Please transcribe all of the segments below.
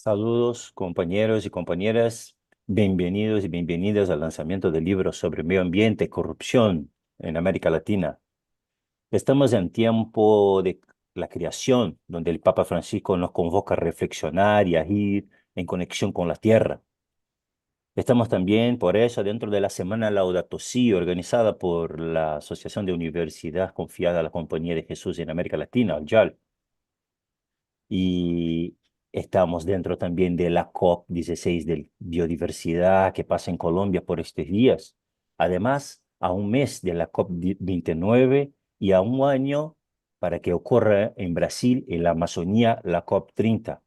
Saludos, compañeros y compañeras. Bienvenidos y bienvenidas al lanzamiento del libro sobre medio ambiente y corrupción en América Latina. Estamos en tiempo de la creación, donde el Papa Francisco nos convoca a reflexionar y agir en conexión con la tierra. Estamos también, por eso, dentro de la Semana Laudato Si, organizada por la Asociación de Universidad Confiada a la Compañía de Jesús en América Latina, ALJAL. Y estamos dentro también de la COP16 de biodiversidad que pasa en Colombia por estos días. Además, a un mes de la COP29 y a un año para que ocurra en Brasil, en la Amazonía, la COP30.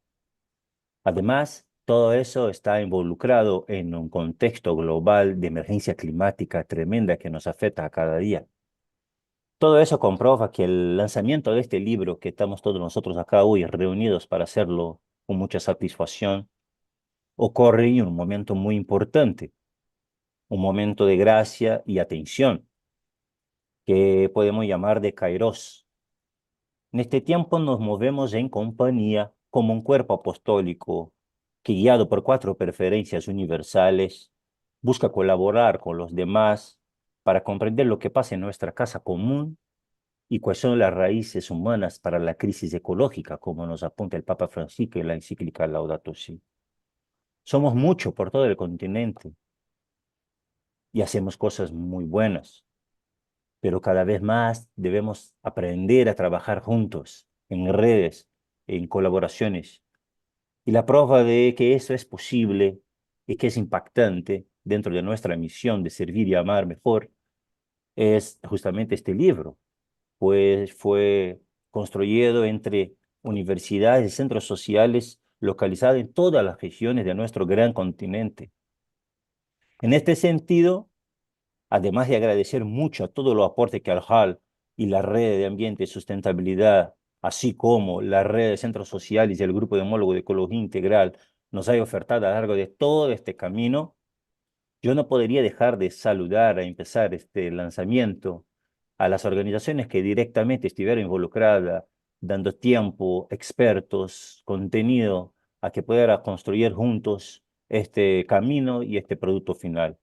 Además, todo eso está involucrado en un contexto global de emergencia climática tremenda que nos afecta a cada día. Todo eso comprueba que el lanzamiento de este libro, que estamos todos nosotros acá hoy reunidos para hacerlo con mucha satisfacción, ocurre en un momento muy importante, un momento de gracia y atención, que podemos llamar de Kairos. En este tiempo nos movemos en compañía como un cuerpo apostólico que, guiado por cuatro preferencias universales, busca colaborar con los demás para comprender lo que pasa en nuestra casa común y cuáles son las raíces humanas para la crisis ecológica, como nos apunta el Papa Francisco en la encíclica Laudato Si. Somos muchos por todo el continente y hacemos cosas muy buenas, pero cada vez más debemos aprender a trabajar juntos, en redes, en colaboraciones. Y la prueba de que eso es posible y que es impactante dentro de nuestra misión de servir y amar mejor es justamente este libro, pues fue construido entre universidades y centros sociales localizados en todas las regiones de nuestro gran continente. En este sentido, además de agradecer mucho a todos los aportes que Al-Hal y la red de ambiente y sustentabilidad, así como la red de centros sociales y el grupo de homólogos de ecología integral nos haya ofertado a lo largo de todo este camino, yo no podría dejar de saludar a empezar este lanzamiento a las organizaciones que directamente estuvieron involucradas, dando tiempo, expertos, contenido, a que puedan construir juntos este camino y este producto final.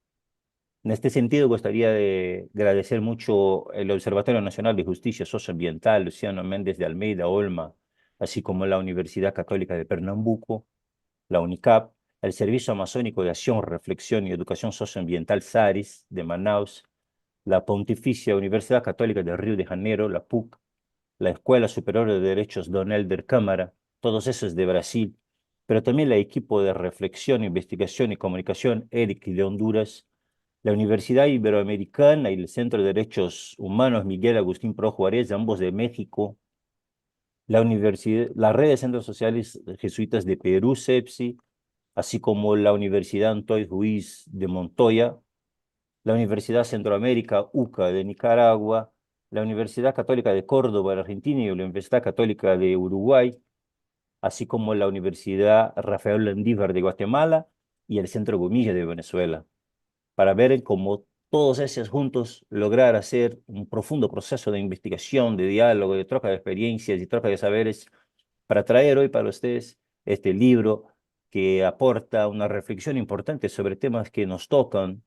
En este sentido, gustaría de agradecer mucho el Observatorio Nacional de Justicia Socioambiental, Luciano Méndez de Almeida, Olma, así como la Universidad Católica de Pernambuco, la UNICAP, el Servicio Amazónico de Acción, Reflexión y Educación Socioambiental SARIS de Manaus, la Pontificia Universidad Católica de Río de Janeiro, la PUC, la Escuela Superior de Derechos Don Helder Câmara, todos esos de Brasil, pero también el equipo de Reflexión, Investigación y Comunicación ERIC de Honduras, la Universidad Iberoamericana y el Centro de Derechos Humanos Miguel Agustín Pro Juárez, ambos de México, la Red de Centros Sociales Jesuitas de Perú, CEPSI, así como la Universidad Antoine Ruiz de Montoya, la Universidad Centroamérica, UCA de Nicaragua, la Universidad Católica de Córdoba de Argentina y la Universidad Católica de Uruguay, así como la Universidad Rafael Landívar de Guatemala y el Centro Gomilla de Venezuela, para ver cómo todos esos juntos lograr hacer un profundo proceso de investigación, de diálogo, de troca de experiencias y troca de saberes, para traer hoy para ustedes este libro que aporta una reflexión importante sobre temas que nos tocan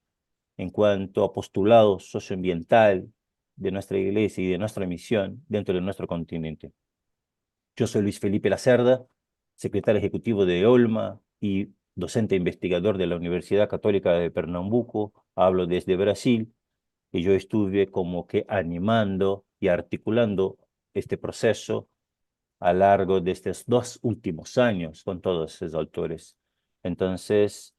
en cuanto a postulado socioambiental de nuestra iglesia y de nuestra misión dentro de nuestro continente. Yo soy Luis Felipe Lacerda, secretario ejecutivo de Olma y docente investigador de la Universidad Católica de Pernambuco. Hablo desde Brasil y yo estuve como que animando y articulando este proceso a lo largo de estos 2 últimos años con todos esos autores. Entonces,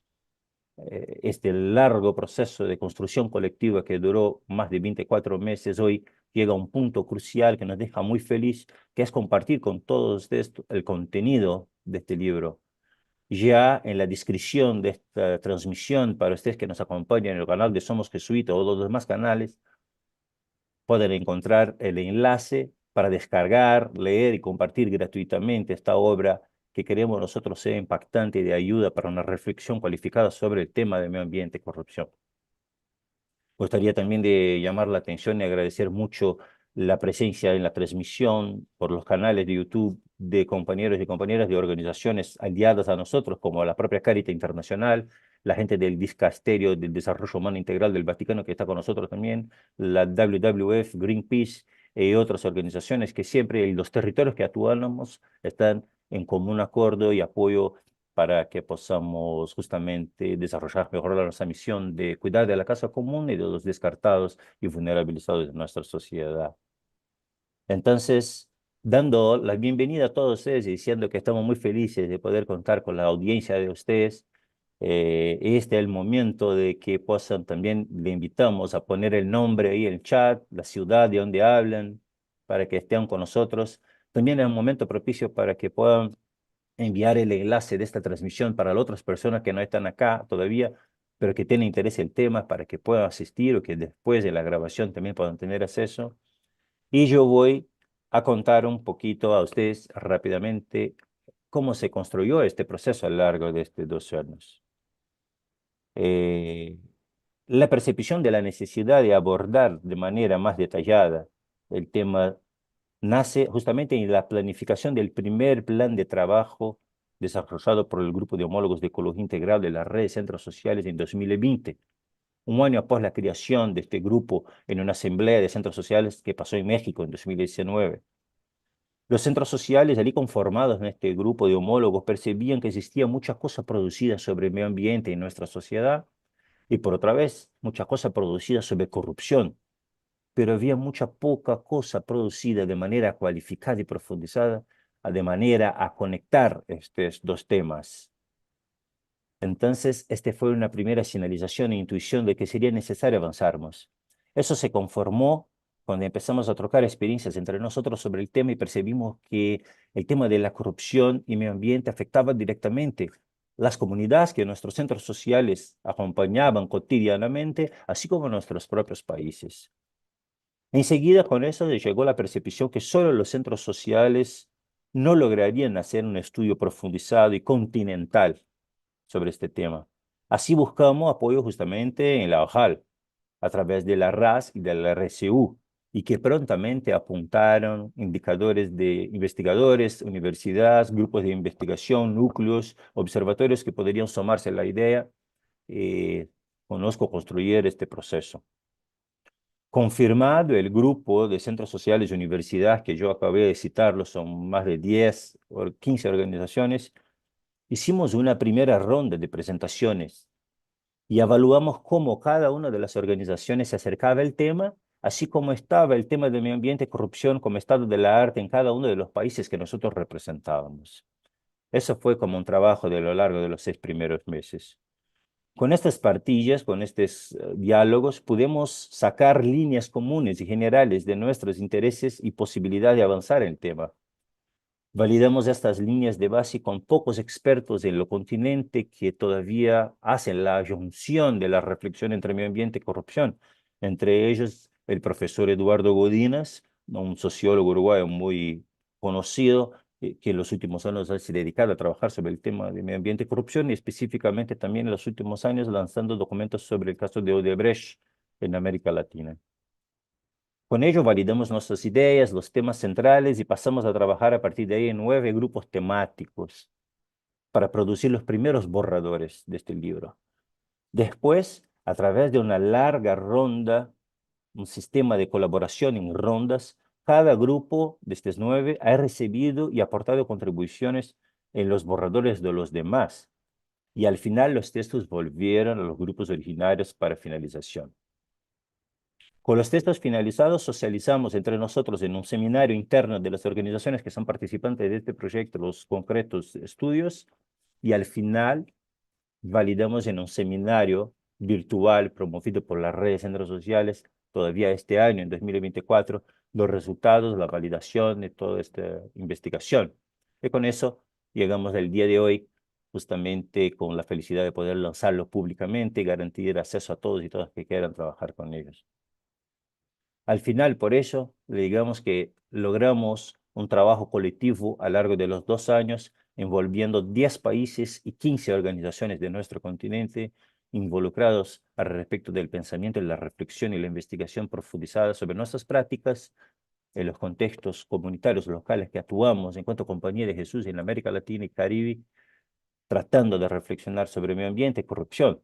este largo proceso de construcción colectiva que duró más de 24 meses, hoy llega a un punto crucial que nos deja muy feliz, que es compartir con todos esto, el contenido de este libro. Ya en la descripción de esta transmisión, para ustedes que nos acompañan en el canal de Somos Jesuitas o los demás canales, pueden encontrar el enlace para descargar, leer y compartir gratuitamente esta obra que queremos nosotros sea impactante y de ayuda para una reflexión cualificada sobre el tema de medio ambiente y corrupción. Gustaría también de llamar la atención y agradecer mucho la presencia en la transmisión por los canales de YouTube de compañeros y compañeras de organizaciones aliadas a nosotros, como la propia Cáritas Internacional, la gente del Dicasterio del Desarrollo Humano Integral del Vaticano que está con nosotros también, la WWF, Greenpeace y otras organizaciones que siempre en los territorios que actuamos están en común acuerdo y apoyo para que podamos justamente desarrollar mejor nuestra misión de cuidar de la casa común y de los descartados y vulnerabilizados de nuestra sociedad. Entonces, dando la bienvenida a todos ustedes y diciendo que estamos muy felices de poder contar con la audiencia de ustedes, este es el momento de que puedan también, le invitamos a poner el nombre ahí en el chat, la ciudad de donde hablan, para que estén con nosotros. También es un momento propicio para que puedan enviar el enlace de esta transmisión para las otras personas que no están acá todavía, pero que tienen interés en el tema para que puedan asistir o que después de la grabación también puedan tener acceso. Y yo voy a contar un poquito a ustedes rápidamente cómo se construyó este proceso a lo largo de estos 2 años. Eh, la percepción de la necesidad de abordar de manera más detallada el tema nace justamente en la planificación del primer plan de trabajo desarrollado por el Grupo de Homólogos de Ecología Integral de la Red de Centros Sociales en 2020, un año após la creación de este grupo en una asamblea de centros sociales que pasó en México en 2019. Los centros sociales allí conformados en este grupo de homólogos percibían que existía muchas cosas producidas sobre el medio ambiente en nuestra sociedad y por otra vez muchas cosas producidas sobre corrupción, pero había mucha poca cosa producida de manera cualificada y profundizada, de manera a conectar estos dos temas. Entonces, este fue una primera señalización e intuición de que sería necesario avanzar más. Eso se conformó cuando empezamos a trocar experiencias entre nosotros sobre el tema y percibimos que el tema de la corrupción y medio ambiente afectaba directamente las comunidades que nuestros centros sociales acompañaban cotidianamente, así como nuestros propios países. Enseguida con eso llegó la percepción que solo los centros sociales no lograrían hacer un estudio profundizado y continental sobre este tema. Así buscamos apoyo justamente en la OJAL, a través de la RAS y de la RCU, y que prontamente apuntaron indicadores de investigadores, universidades, grupos de investigación, núcleos, observatorios que podrían sumarse a la idea. Conozco construir este proceso. Confirmado el grupo de centros sociales y universidades que yo acabé de citarlo, son más de 10 o 15 organizaciones, hicimos una primera ronda de presentaciones y evaluamos cómo cada una de las organizaciones se acercaba al tema, así como estaba el tema de medio ambiente, corrupción, como estado de la arte en cada uno de los países que nosotros representábamos. Eso fue como un trabajo de lo largo de los 6 primeros meses. Con estas partillas, con estos diálogos, podemos sacar líneas comunes y generales de nuestros intereses y posibilidad de avanzar en el tema. Validamos estas líneas de base con pocos expertos en lo continente que todavía hacen la junción de la reflexión entre medio ambiente y corrupción. Entre ellos, el profesor Eduardo Godínez, un sociólogo uruguayo muy conocido, que en los últimos años se ha dedicado a trabajar sobre el tema de medio ambiente y corrupción, y específicamente también en los últimos años lanzando documentos sobre el caso de Odebrecht en América Latina. Con ello validamos nuestras ideas, los temas centrales y pasamos a trabajar a partir de ahí en 9 grupos temáticos para producir los primeros borradores de este libro. Después, a través de una larga ronda, un sistema de colaboración en rondas, cada grupo de estos 9 ha recibido y aportado contribuciones en los borradores de los demás. Y al final los textos volvieron a los grupos originarios para finalización. Con los textos finalizados, socializamos entre nosotros en un seminario interno de las organizaciones que son participantes de este proyecto los concretos estudios y al final validamos en un seminario virtual promovido por las redes de centros sociales todavía este año, en 2024, los resultados, la validación de toda esta investigación. Y con eso llegamos al día de hoy justamente con la felicidad de poder lanzarlo públicamente y garantir acceso a todos y todas que quieran trabajar con ellos. Al final, por eso, le digamos que logramos un trabajo colectivo a lo largo de los 2 años, envolviendo 10 países y 15 organizaciones de nuestro continente involucrados al respecto del pensamiento, la reflexión y la investigación profundizada sobre nuestras prácticas en los contextos comunitarios locales que actuamos en cuanto a Compañía de Jesús en América Latina y Caribe, tratando de reflexionar sobre medio ambiente y corrupción.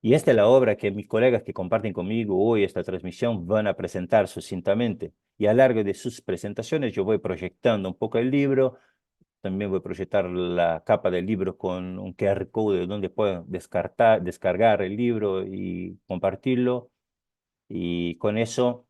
Y esta es la obra que mis colegas que comparten conmigo hoy esta transmisión van a presentar sucintamente. Y a lo largo de sus presentaciones yo voy proyectando un poco el libro, también voy a proyectar la capa del libro con un QR code donde pueden descargar el libro y compartirlo. Y con eso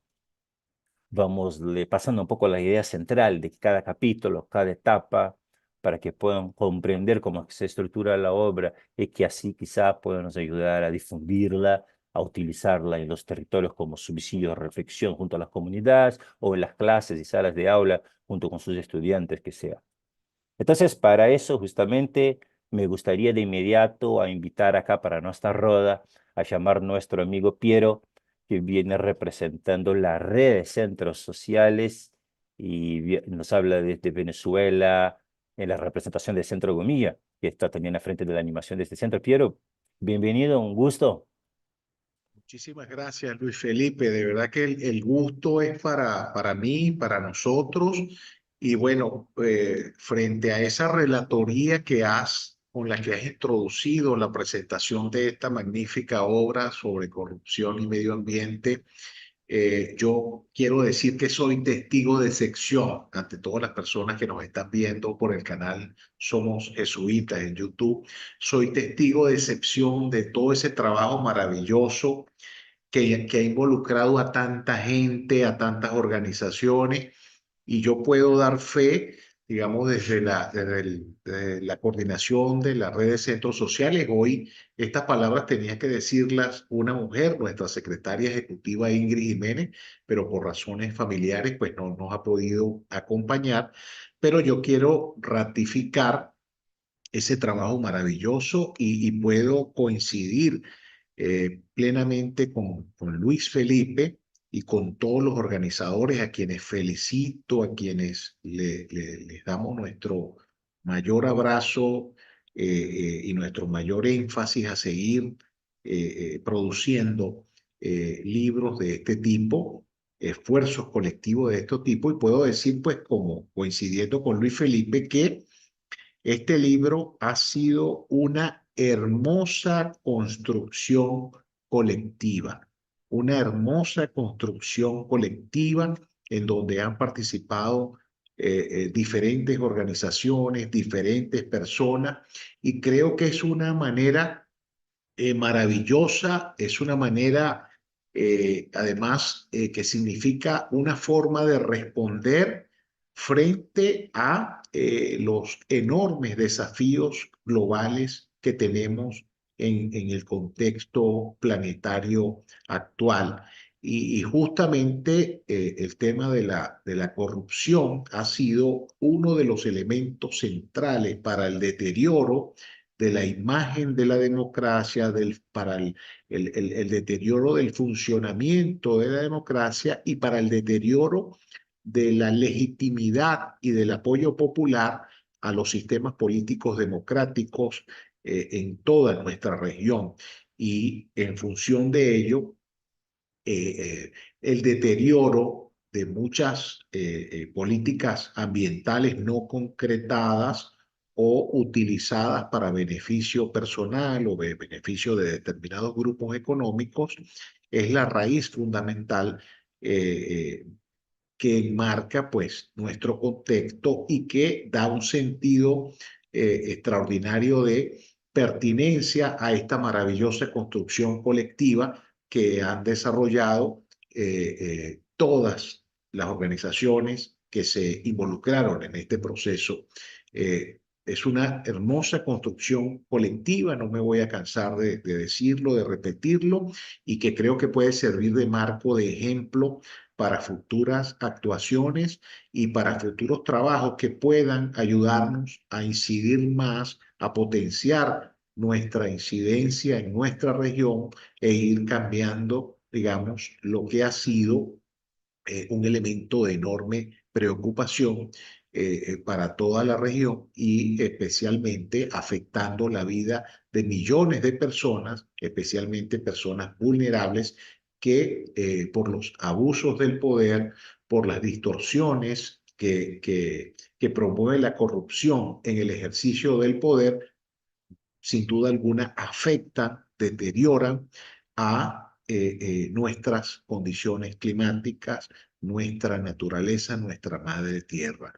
vamos pasando un poco la idea central de cada capítulo, cada etapa, para que puedan comprender cómo se estructura la obra y que así quizá puedan nos ayudar a difundirla, a utilizarla en los territorios como subsidio de reflexión junto a las comunidades o en las clases y salas de aula junto con sus estudiantes que sea. Entonces, para eso justamente me gustaría de inmediato a invitar acá para nuestra roda a llamar nuestro amigo Piero, que viene representando la red de centros sociales y nos habla desde Venezuela en la representación del Centro Gomilla, que está también a frente de la animación de este centro. Piero, bienvenido, un gusto. Muchísimas gracias, Luis Felipe. De verdad que el gusto es para mí, para nosotros. Y bueno, frente a esa relatoría con la que has introducido la presentación de esta magnífica obra sobre corrupción y medio ambiente, yo quiero decir que soy testigo de sección ante todas las personas que nos están viendo por el canal Somos Jesuitas en YouTube. Soy testigo de excepción de todo ese trabajo maravilloso que ha involucrado a tanta gente, a tantas organizaciones, y yo puedo dar fe, digamos, desde la coordinación de las redes de centros sociales. Hoy estas palabras tenía que decirlas una mujer, nuestra secretaria ejecutiva Ingrid Jiménez, pero por razones familiares, pues no nos ha podido acompañar. Pero yo quiero ratificar ese trabajo maravilloso y puedo coincidir plenamente con Luis Felipe y con todos los organizadores a quienes felicito, a quienes les damos nuestro mayor abrazo y nuestro mayor énfasis a seguir produciendo libros de este tipo, esfuerzos colectivos de este tipo, y puedo decir, pues, como coincidiendo con Luis Felipe, que este libro ha sido una hermosa construcción colectiva, una hermosa construcción colectiva en donde han participado diferentes organizaciones, diferentes personas, y creo que es una manera maravillosa, es una manera además que significa una forma de responder frente a los enormes desafíos globales que tenemos en el contexto planetario actual. Y justamente el tema de la corrupción ha sido uno de los elementos centrales para el deterioro de la imagen de la democracia, para el deterioro del funcionamiento de la democracia y para el deterioro de la legitimidad y del apoyo popular a los sistemas políticos democráticos en toda nuestra región. Y en función de ello, el deterioro de muchas políticas ambientales no concretadas o utilizadas para beneficio personal o beneficio de determinados grupos económicos es la raíz fundamental que enmarca pues nuestro contexto y que da un sentido extraordinario de pertinencia a esta maravillosa construcción colectiva que han desarrollado todas las organizaciones que se involucraron en este proceso. Es una hermosa construcción colectiva, no me voy a cansar de decirlo, de repetirlo, y que creo que puede servir de marco, de ejemplo para futuras actuaciones y para futuros trabajos que puedan ayudarnos a incidir más, a potenciar nuestra incidencia en nuestra región e ir cambiando, digamos, lo que ha sido un elemento de enorme preocupación para toda la región y especialmente afectando la vida de millones de personas, especialmente personas vulnerables que por los abusos del poder, por las distorsiones que promueve la corrupción en el ejercicio del poder, sin duda alguna afectan, deterioran a nuestras condiciones climáticas, nuestra naturaleza, nuestra madre tierra.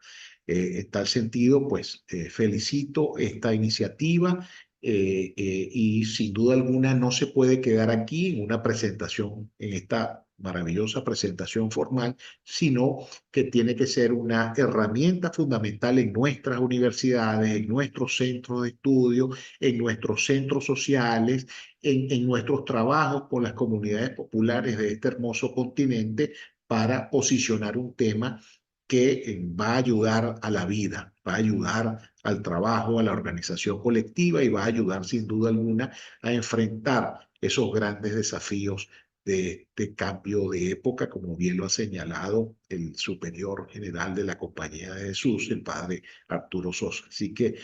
En tal sentido, pues felicito esta iniciativa y sin duda alguna no se puede quedar aquí en una presentación, en esta maravillosa presentación formal, sino que tiene que ser una herramienta fundamental en nuestras universidades, en nuestros centros de estudio, en nuestros centros sociales, en nuestros trabajos con las comunidades populares de este hermoso continente para posicionar un tema que va a ayudar a la vida, va a ayudar al trabajo, a la organización colectiva y va a ayudar sin duda alguna a enfrentar esos grandes desafíos de cambio de época, como bien lo ha señalado el superior general de la Compañía de Jesús, el padre Arturo Sosa. Así que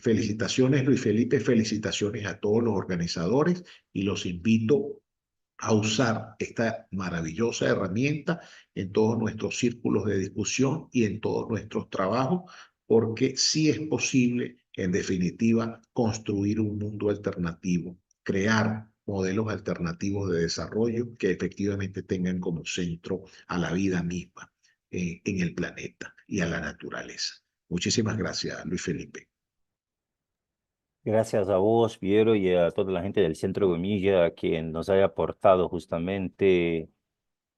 felicitaciones, Luis Felipe, felicitaciones a todos los organizadores y los invito a usar esta maravillosa herramienta en todos nuestros círculos de discusión y en todos nuestros trabajos, porque sí es posible, en definitiva, construir un mundo alternativo, crear modelos alternativos de desarrollo que efectivamente tengan como centro a la vida misma en el planeta y a la naturaleza. Muchísimas gracias, Luis Felipe. Gracias a vos, Piero, y a toda la gente del Centro Gomilla, a quien nos haya aportado justamente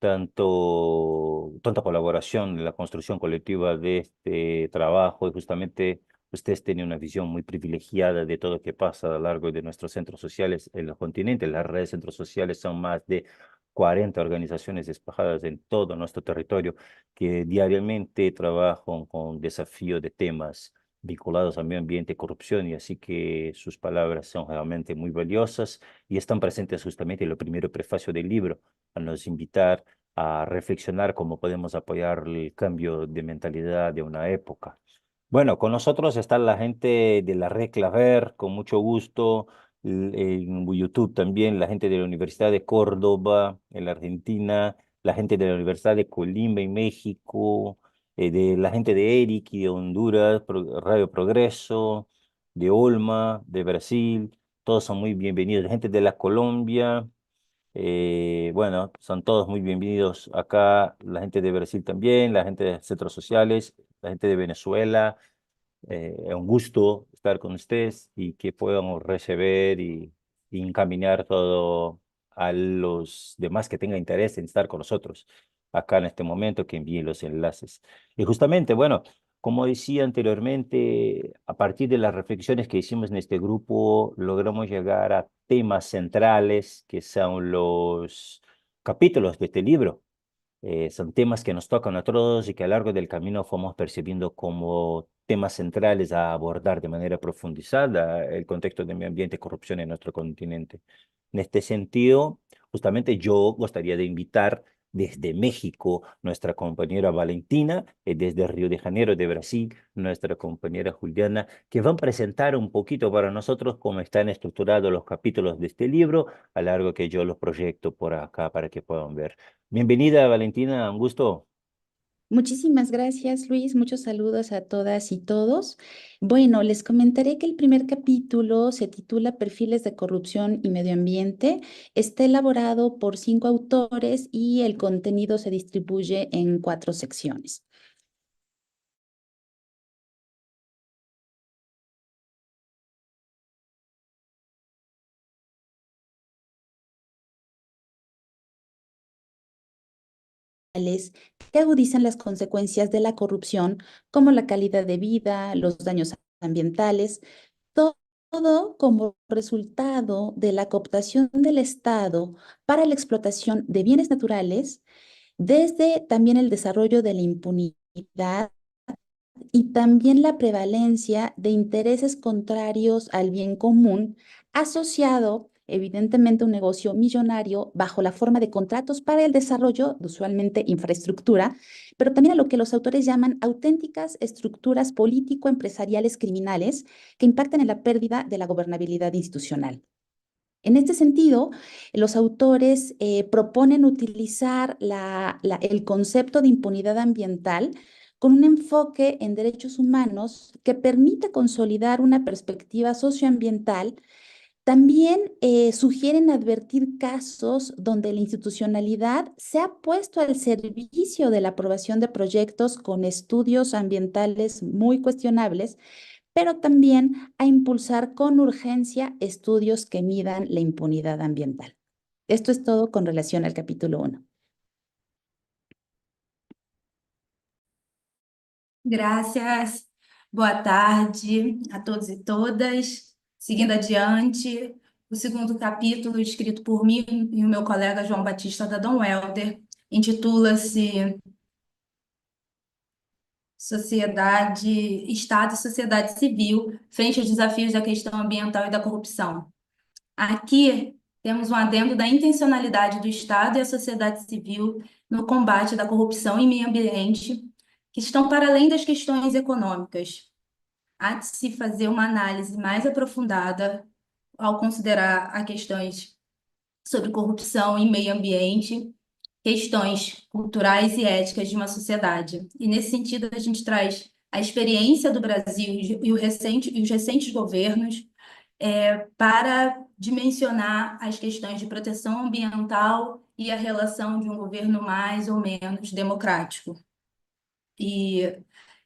tanta colaboración en la construcción colectiva de este trabajo. Y justamente ustedes tienen una visión muy privilegiada de todo lo que pasa a lo largo de nuestros centros sociales en los continentes. Las redes de centros sociales son más de 40 organizaciones despejadas en todo nuestro territorio que diariamente trabajan con desafíos de temas vinculados al medio ambiente, corrupción, y así que sus palabras son realmente muy valiosas y están presentes justamente en el primer prefacio del libro, a nos invitar a reflexionar cómo podemos apoyar el cambio de mentalidad de una época. Bueno, con nosotros está la gente de la Red Claver, con mucho gusto, en YouTube también, la gente de la Universidad de Córdoba, en la Argentina, la gente de la Universidad de Colima, en México, de la gente de Eric y de Honduras, Radio Progreso, de Olma, de Brasil, todos son muy bienvenidos. La gente de la Colombia, bueno, son todos muy bienvenidos acá, la gente de Brasil también, la gente de centros sociales, la gente de Venezuela. Es un gusto estar con ustedes y que podamos recibir y encaminar todo a los demás que tengan interés en estar con nosotros acá en este momento, que envíen los enlaces. Y justamente, bueno, como decía anteriormente, a partir de las reflexiones que hicimos en este grupo, logramos llegar a temas centrales que son los capítulos de este libro. Son temas que nos tocan a todos y que a lo largo del camino fuimos percibiendo como temas centrales a abordar de manera profundizada el contexto de medio ambiente y corrupción en nuestro continente. En este sentido, justamente yo gustaría de invitar desde México nuestra compañera Valentina, y desde Río de Janeiro de Brasil nuestra compañera Juliana, que van a presentar un poquito para nosotros cómo están estructurados los capítulos de este libro, a lo largo que yo los proyecto por acá para que puedan ver. Bienvenida, Valentina, un gusto. Muchísimas gracias, Luis. Muchos saludos a todas y todos. Bueno, les comentaré que el primer capítulo se titula Perfiles de corrupción y medio ambiente. Está elaborado por 5 autores y el contenido se distribuye en 4 secciones. Que agudizan las consecuencias de la corrupción, como la calidad de vida, los daños ambientales, todo como resultado de la cooptación del Estado para la explotación de bienes naturales, desde también el desarrollo de la impunidad y también la prevalencia de intereses contrarios al bien común, asociado evidentemente a un negocio millonario bajo la forma de contratos para el desarrollo de usualmente infraestructura, pero también a lo que los autores llaman auténticas estructuras político-empresariales criminales que impactan en la pérdida de la gobernabilidad institucional. En este sentido, los autores proponen utilizar el concepto de impunidad ambiental con un enfoque en derechos humanos que permita consolidar una perspectiva socioambiental. También sugieren advertir casos donde la institucionalidad se ha puesto al servicio de la aprobación de proyectos con estudios ambientales muy cuestionables, pero también a impulsar con urgencia estudios que midan la impunidad ambiental. Esto es todo con relación al capítulo 1. Graças. Boa tarde a todos e todas. Seguindo adiante, o segundo capítulo, escrito por mim e o meu colega João Batista da Dom Helder, intitula-se Sociedade, Estado e Sociedade Civil, frente aos desafios da questão ambiental e da corrupção. Aqui temos um adendo da intencionalidade do Estado e a sociedade civil no combate da corrupção e meio ambiente, que estão para além das questões econômicas. Há de se fazer uma análise mais aprofundada ao considerar as questões sobre corrupção e meio ambiente, questões culturais e éticas de uma sociedade. E, nesse sentido, a gente traz a experiência do Brasil e os recentes governos para dimensionar as questões de proteção ambiental e a relação de um governo mais ou menos democrático. E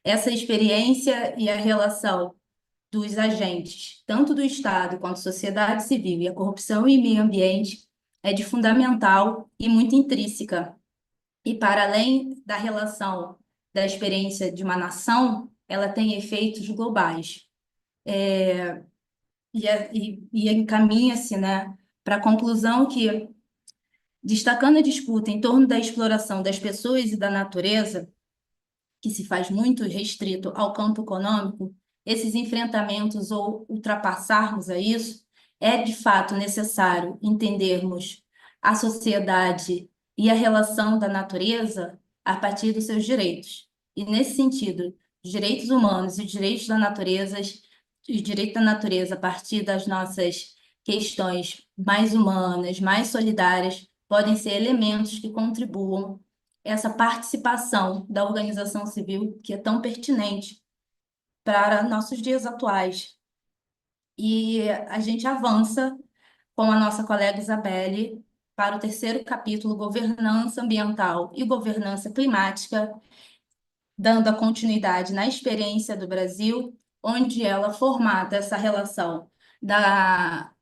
essa experiência e a relação dos agentes, tanto do Estado quanto sociedade civil, e a corrupção e meio ambiente é de fundamental e muito intrínseca. E para além da relação da experiência de uma nação, ela tem efeitos globais. E encaminha-se, né, para a conclusão que, destacando a disputa em torno da exploração das pessoas e da natureza, que se faz muito restrito ao campo econômico, esses enfrentamentos ou ultrapassarmos a isso, é de fato necessário entendermos a sociedade e a relação da natureza a partir dos seus direitos. E, nesse sentido, os direitos humanos e os direitos da natureza, a partir das nossas questões mais humanas, mais solidárias, podem ser elementos que contribuam essa participação da organização civil, que é tão pertinente para nossos dias atuais. E a gente avança com a nossa colega Isabelle para o terceiro capítulo, Governança Ambiental e Governança Climática, dando a continuidade na experiência do Brasil, onde ela formata essa relação da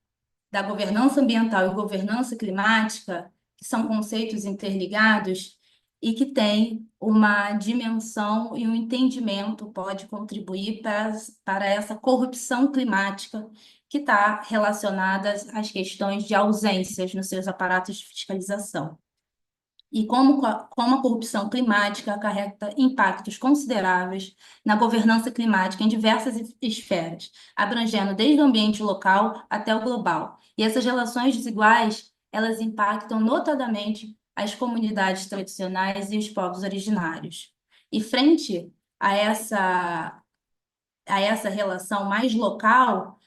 governança ambiental e governança climática, que são conceitos interligados e que tem uma dimensão e um entendimento, pode contribuir para essa corrupção climática que está relacionada às questões de ausências nos seus aparatos de fiscalização. E como a corrupção climática acarreta impactos consideráveis na governança climática em diversas esferas, abrangendo desde o ambiente local até o global. E essas relações desiguais, elas impactam notadamente as comunidades tradicionais e os povos originários. E frente a essa relação mais local,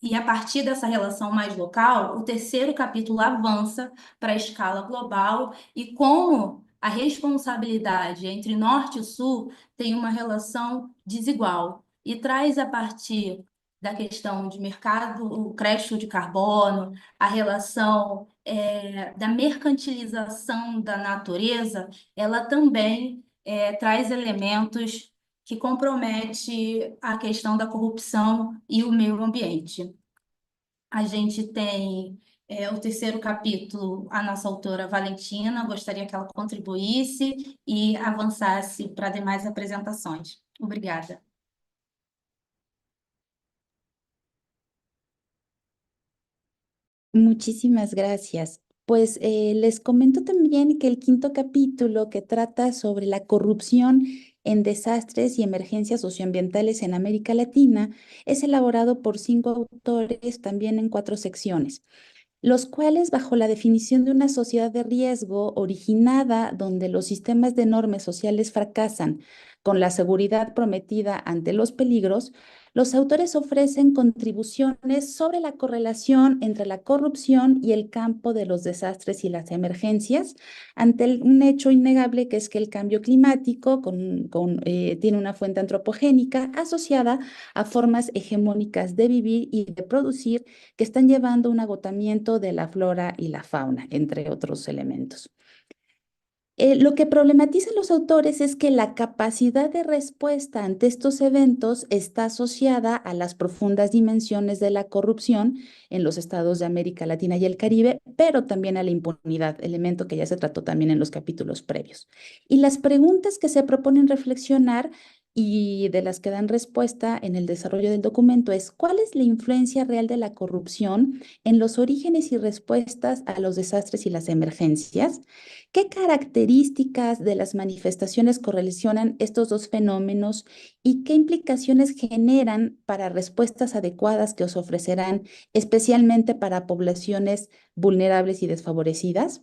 e a partir dessa relação mais local, o terceiro capítulo avança para a escala global e como a responsabilidade entre norte e sul tem uma relação desigual e traz a partir da questão de mercado, o crédito de carbono, a relação da mercantilização da natureza, ela também traz elementos que compromete a questão da corrupção e o meio ambiente. A gente tem o terceiro capítulo, a nossa autora Valentina, gostaria que ela contribuísse e avançasse para demais apresentações. Obrigada. Muchísimas gracias. Pues les comento también que el quinto capítulo, que trata sobre la corrupción en desastres y emergencias socioambientales en América Latina, es elaborado por 5 autores, también en 4 secciones, los cuales, bajo la definición de una sociedad de riesgo originada donde los sistemas de normas sociales fracasan con la seguridad prometida ante los peligros, los autores ofrecen contribuciones sobre la correlación entre la corrupción y el campo de los desastres y las emergencias, ante un hecho innegable que es que el cambio climático tiene una fuente antropogénica asociada a formas hegemónicas de vivir y de producir que están llevando a un agotamiento de la flora y la fauna, entre otros elementos. Lo que problematizan los autores es que la capacidad de respuesta ante estos eventos está asociada a las profundas dimensiones de la corrupción en los estados de América Latina y el Caribe, pero también a la impunidad, elemento que ya se trató también en los capítulos previos. Y las preguntas que se proponen reflexionar y de las que dan respuesta en el desarrollo del documento es: ¿cuál es la influencia real de la corrupción en los orígenes y respuestas a los desastres y las emergencias? ¿Qué características de las manifestaciones correlacionan estos dos fenómenos y qué implicaciones generan para respuestas adecuadas que os ofrecerán, especialmente para poblaciones vulnerables y desfavorecidas?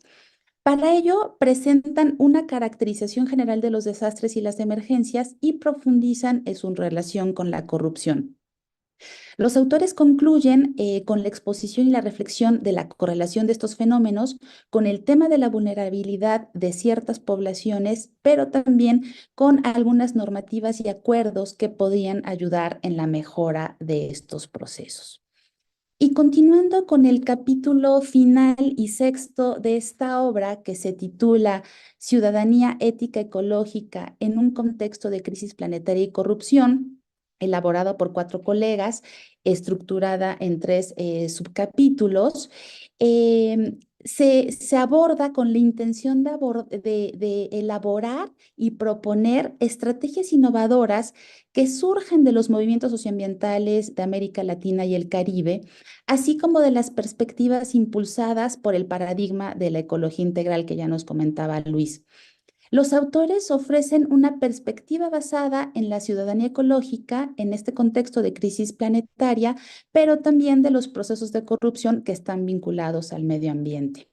Para ello, presentan una caracterización general de los desastres y las emergencias y profundizan en su relación con la corrupción. Los autores concluyen con la exposición y la reflexión de la correlación de estos fenómenos con el tema de la vulnerabilidad de ciertas poblaciones, pero también con algunas normativas y acuerdos que podían ayudar en la mejora de estos procesos. Y continuando con el capítulo final y sexto de esta obra, que se titula Ciudadanía ética ecológica en un contexto de crisis planetaria y corrupción, elaborado por 4 colegas, estructurada en 3 subcapítulos, se aborda con la intención de elaborar y proponer estrategias innovadoras que surgen de los movimientos socioambientales de América Latina y el Caribe, así como de las perspectivas impulsadas por el paradigma de la ecología integral que ya nos comentaba Luis. Los autores ofrecen una perspectiva basada en la ciudadanía ecológica en este contexto de crisis planetaria, pero también de los procesos de corrupción que están vinculados al medio ambiente.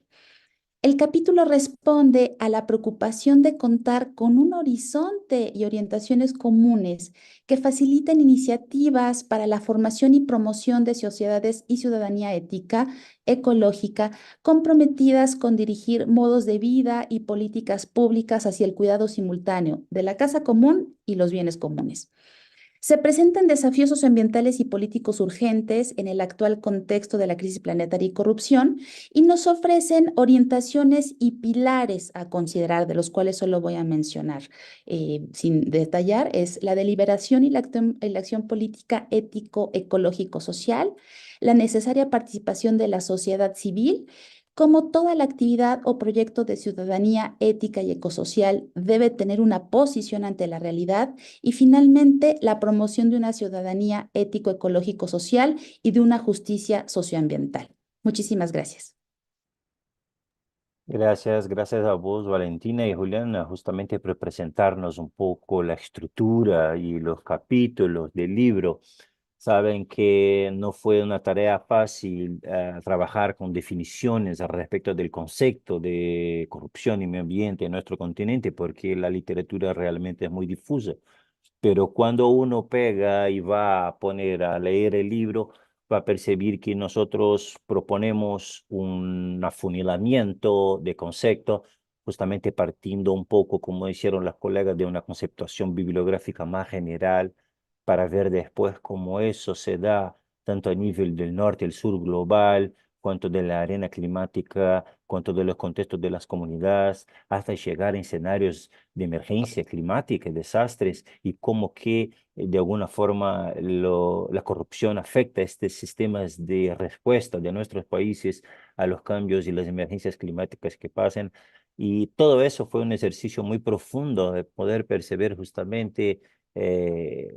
El capítulo responde a la preocupación de contar con un horizonte y orientaciones comunes que faciliten iniciativas para la formación y promoción de sociedades y ciudadanía ética, ecológica, comprometidas con dirigir modos de vida y políticas públicas hacia el cuidado simultáneo de la casa común y los bienes comunes. Se presentan desafíos socioambientales y políticos urgentes en el actual contexto de la crisis planetaria y corrupción y nos ofrecen orientaciones y pilares a considerar, de los cuales solo voy a mencionar sin detallar, es la deliberación y la acción política ético-ecológico-social, la necesaria participación de la sociedad civil, como toda la actividad o proyecto de ciudadanía ética y ecosocial debe tener una posición ante la realidad, y finalmente la promoción de una ciudadanía ético-ecológico-social y de una justicia socioambiental. Muchísimas gracias. Gracias a vos, Valentina y Juliana, justamente por presentarnos un poco la estructura y los capítulos del libro. Saben que no fue una tarea fácil trabajar con definiciones al respecto del concepto de corrupción y medio ambiente en nuestro continente, porque la literatura realmente es muy difusa. Pero cuando uno pega y va a poner a leer el libro, va a percibir que nosotros proponemos un afunilamiento de conceptos, justamente partiendo un poco, como hicieron las colegas, de una conceptuación bibliográfica más general, para ver después cómo eso se da tanto a nivel del norte, el sur global, cuanto de la arena climática, cuanto de los contextos de las comunidades, hasta llegar a escenarios de emergencia climática, desastres, y cómo que de alguna forma la corrupción afecta a estos sistemas de respuesta de nuestros países a los cambios y las emergencias climáticas que pasan. Y todo eso fue un ejercicio muy profundo de poder percibir justamente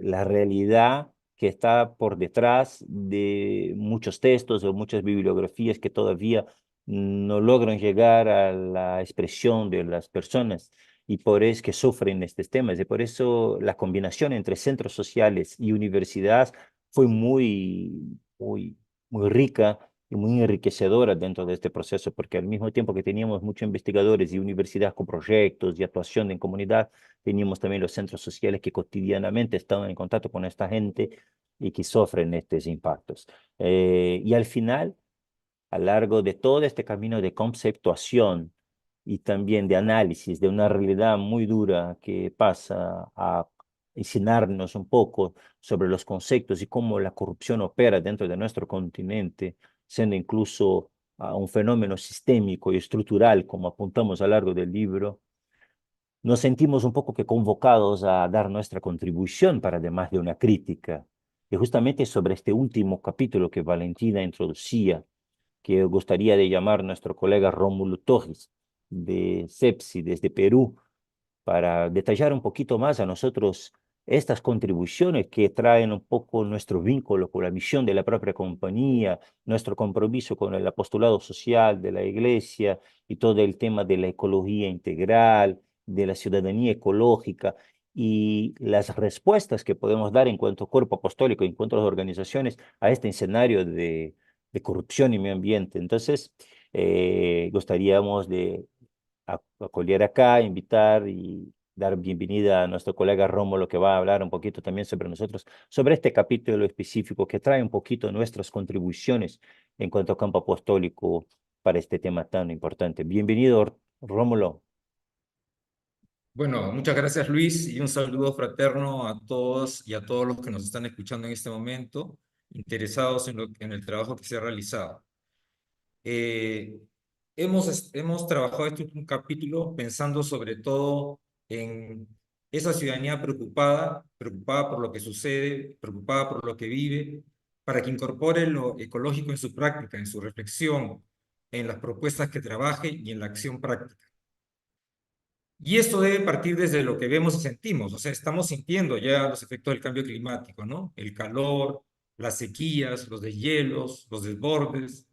la realidad que está por detrás de muchos textos o muchas bibliografías que todavía no logran llegar a la expresión de las personas, y por eso que sufren estos temas. Y por eso la combinación entre centros sociales y universidades fue muy rica y muy enriquecedora dentro de este proceso, porque al mismo tiempo que teníamos muchos investigadores y universidades con proyectos y actuación en comunidad, teníamos también los centros sociales que cotidianamente estaban en contacto con esta gente y que sufren estos impactos. Y al final, a lo largo de todo este camino de conceptuación y también de análisis de una realidad muy dura que pasa a enseñarnos un poco sobre los conceptos y cómo la corrupción opera dentro de nuestro continente, siendo incluso un fenómeno sistémico y estructural, como apuntamos a lo largo del libro, nos sentimos un poco que convocados a dar nuestra contribución para además de una crítica. Y justamente sobre este último capítulo que Valentina introducía, que gustaría de llamar nuestro colega Rómulo Torres de CEPSI desde Perú, para detallar un poquito más a nosotros estas contribuciones que traen un poco nuestro vínculo con la misión de la propia compañía, nuestro compromiso con el apostolado social de la Iglesia y todo el tema de la ecología integral, de la ciudadanía ecológica y las respuestas que podemos dar en cuanto a cuerpo apostólico, en cuanto a las organizaciones, a este escenario de corrupción y medio ambiente. Entonces, gustaríamos de acoger acá, invitar y dar bienvenida a nuestro colega Rómulo, que va a hablar un poquito también sobre nosotros, sobre este capítulo específico que trae un poquito nuestras contribuciones en cuanto a campo apostólico para este tema tan importante. Bienvenido, Rómulo. Bueno, muchas gracias Luis y un saludo fraterno a todos y a todos los que nos están escuchando en este momento, interesados en el trabajo que se ha realizado. Eh, hemos trabajado este último capítulo pensando sobre todo en esa ciudadanía preocupada, preocupada por lo que sucede, preocupada por lo que vive, para que incorpore lo ecológico en su práctica, en su reflexión, en las propuestas que trabaje y en la acción práctica. Y esto debe partir desde lo que vemos y sentimos, o sea, estamos sintiendo ya los efectos del cambio climático, ¿no? El calor, las sequías, los deshielos, los desbordes,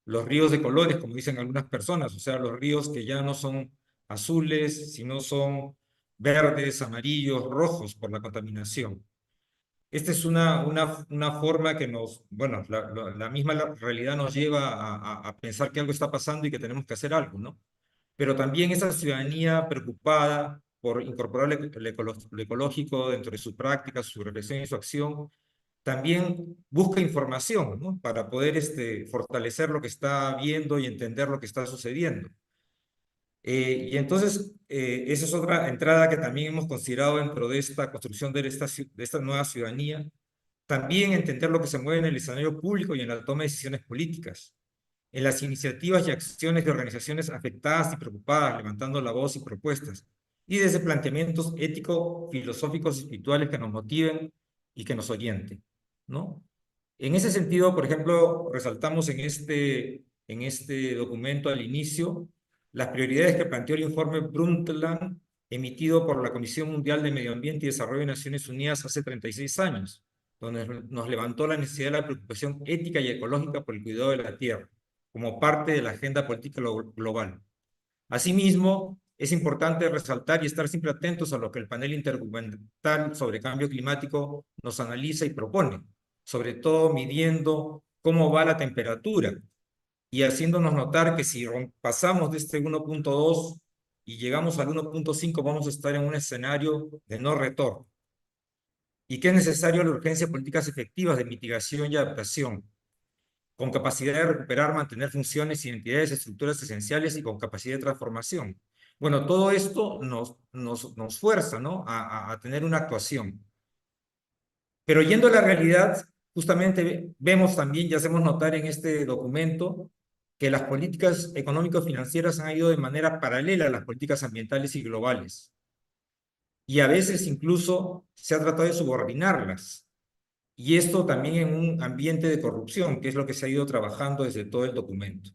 los ríos de colores, como dicen algunas personas, o sea, los ríos que ya no son azules, sino son verdes, amarillos, rojos por la contaminación. Esta es una forma que nos, bueno, la misma realidad nos lleva a pensar que algo está pasando y que tenemos que hacer algo, ¿no? Pero también esa ciudadanía preocupada por incorporar lo ecológico dentro de su práctica, su reflexión y su acción, también busca información, ¿no? Para poder fortalecer lo que está viendo y entender lo que está sucediendo. Y entonces, esa es otra entrada que también hemos considerado dentro de esta construcción de esta nueva ciudadanía. También entender lo que se mueve en el escenario público y en la toma de decisiones políticas, en las iniciativas y acciones de organizaciones afectadas y preocupadas, levantando la voz y propuestas, y desde planteamientos éticos, filosóficos y espirituales que nos motiven y que nos orienten, ¿no? En ese sentido, por ejemplo, resaltamos en este documento al inicio las prioridades que planteó el informe Brundtland emitido por la Comisión Mundial de Medio Ambiente y Desarrollo de Naciones Unidas hace 36 años, donde nos levantó la necesidad de la preocupación ética y ecológica por el cuidado de la tierra, como parte de la agenda política global. Asimismo, es importante resaltar y estar siempre atentos a lo que el panel intergubernamental sobre cambio climático nos analiza y propone, sobre todo midiendo cómo va la temperatura y haciéndonos notar que si pasamos de este 1.2 y llegamos al 1.5 vamos a estar en un escenario de no retorno y que es necesario la urgencia de políticas efectivas de mitigación y adaptación, con capacidad de recuperar, mantener funciones, identidades, estructuras esenciales y con capacidad de transformación. Bueno, todo esto nos fuerza, ¿no? a tener una actuación. Pero yendo a la realidad, justamente vemos también y hacemos notar en este documento que las políticas económico-financieras han ido de manera paralela a las políticas ambientales y globales. Y a veces incluso se ha tratado de subordinarlas. Y esto también en un ambiente de corrupción, que es lo que se ha ido trabajando desde todo el documento.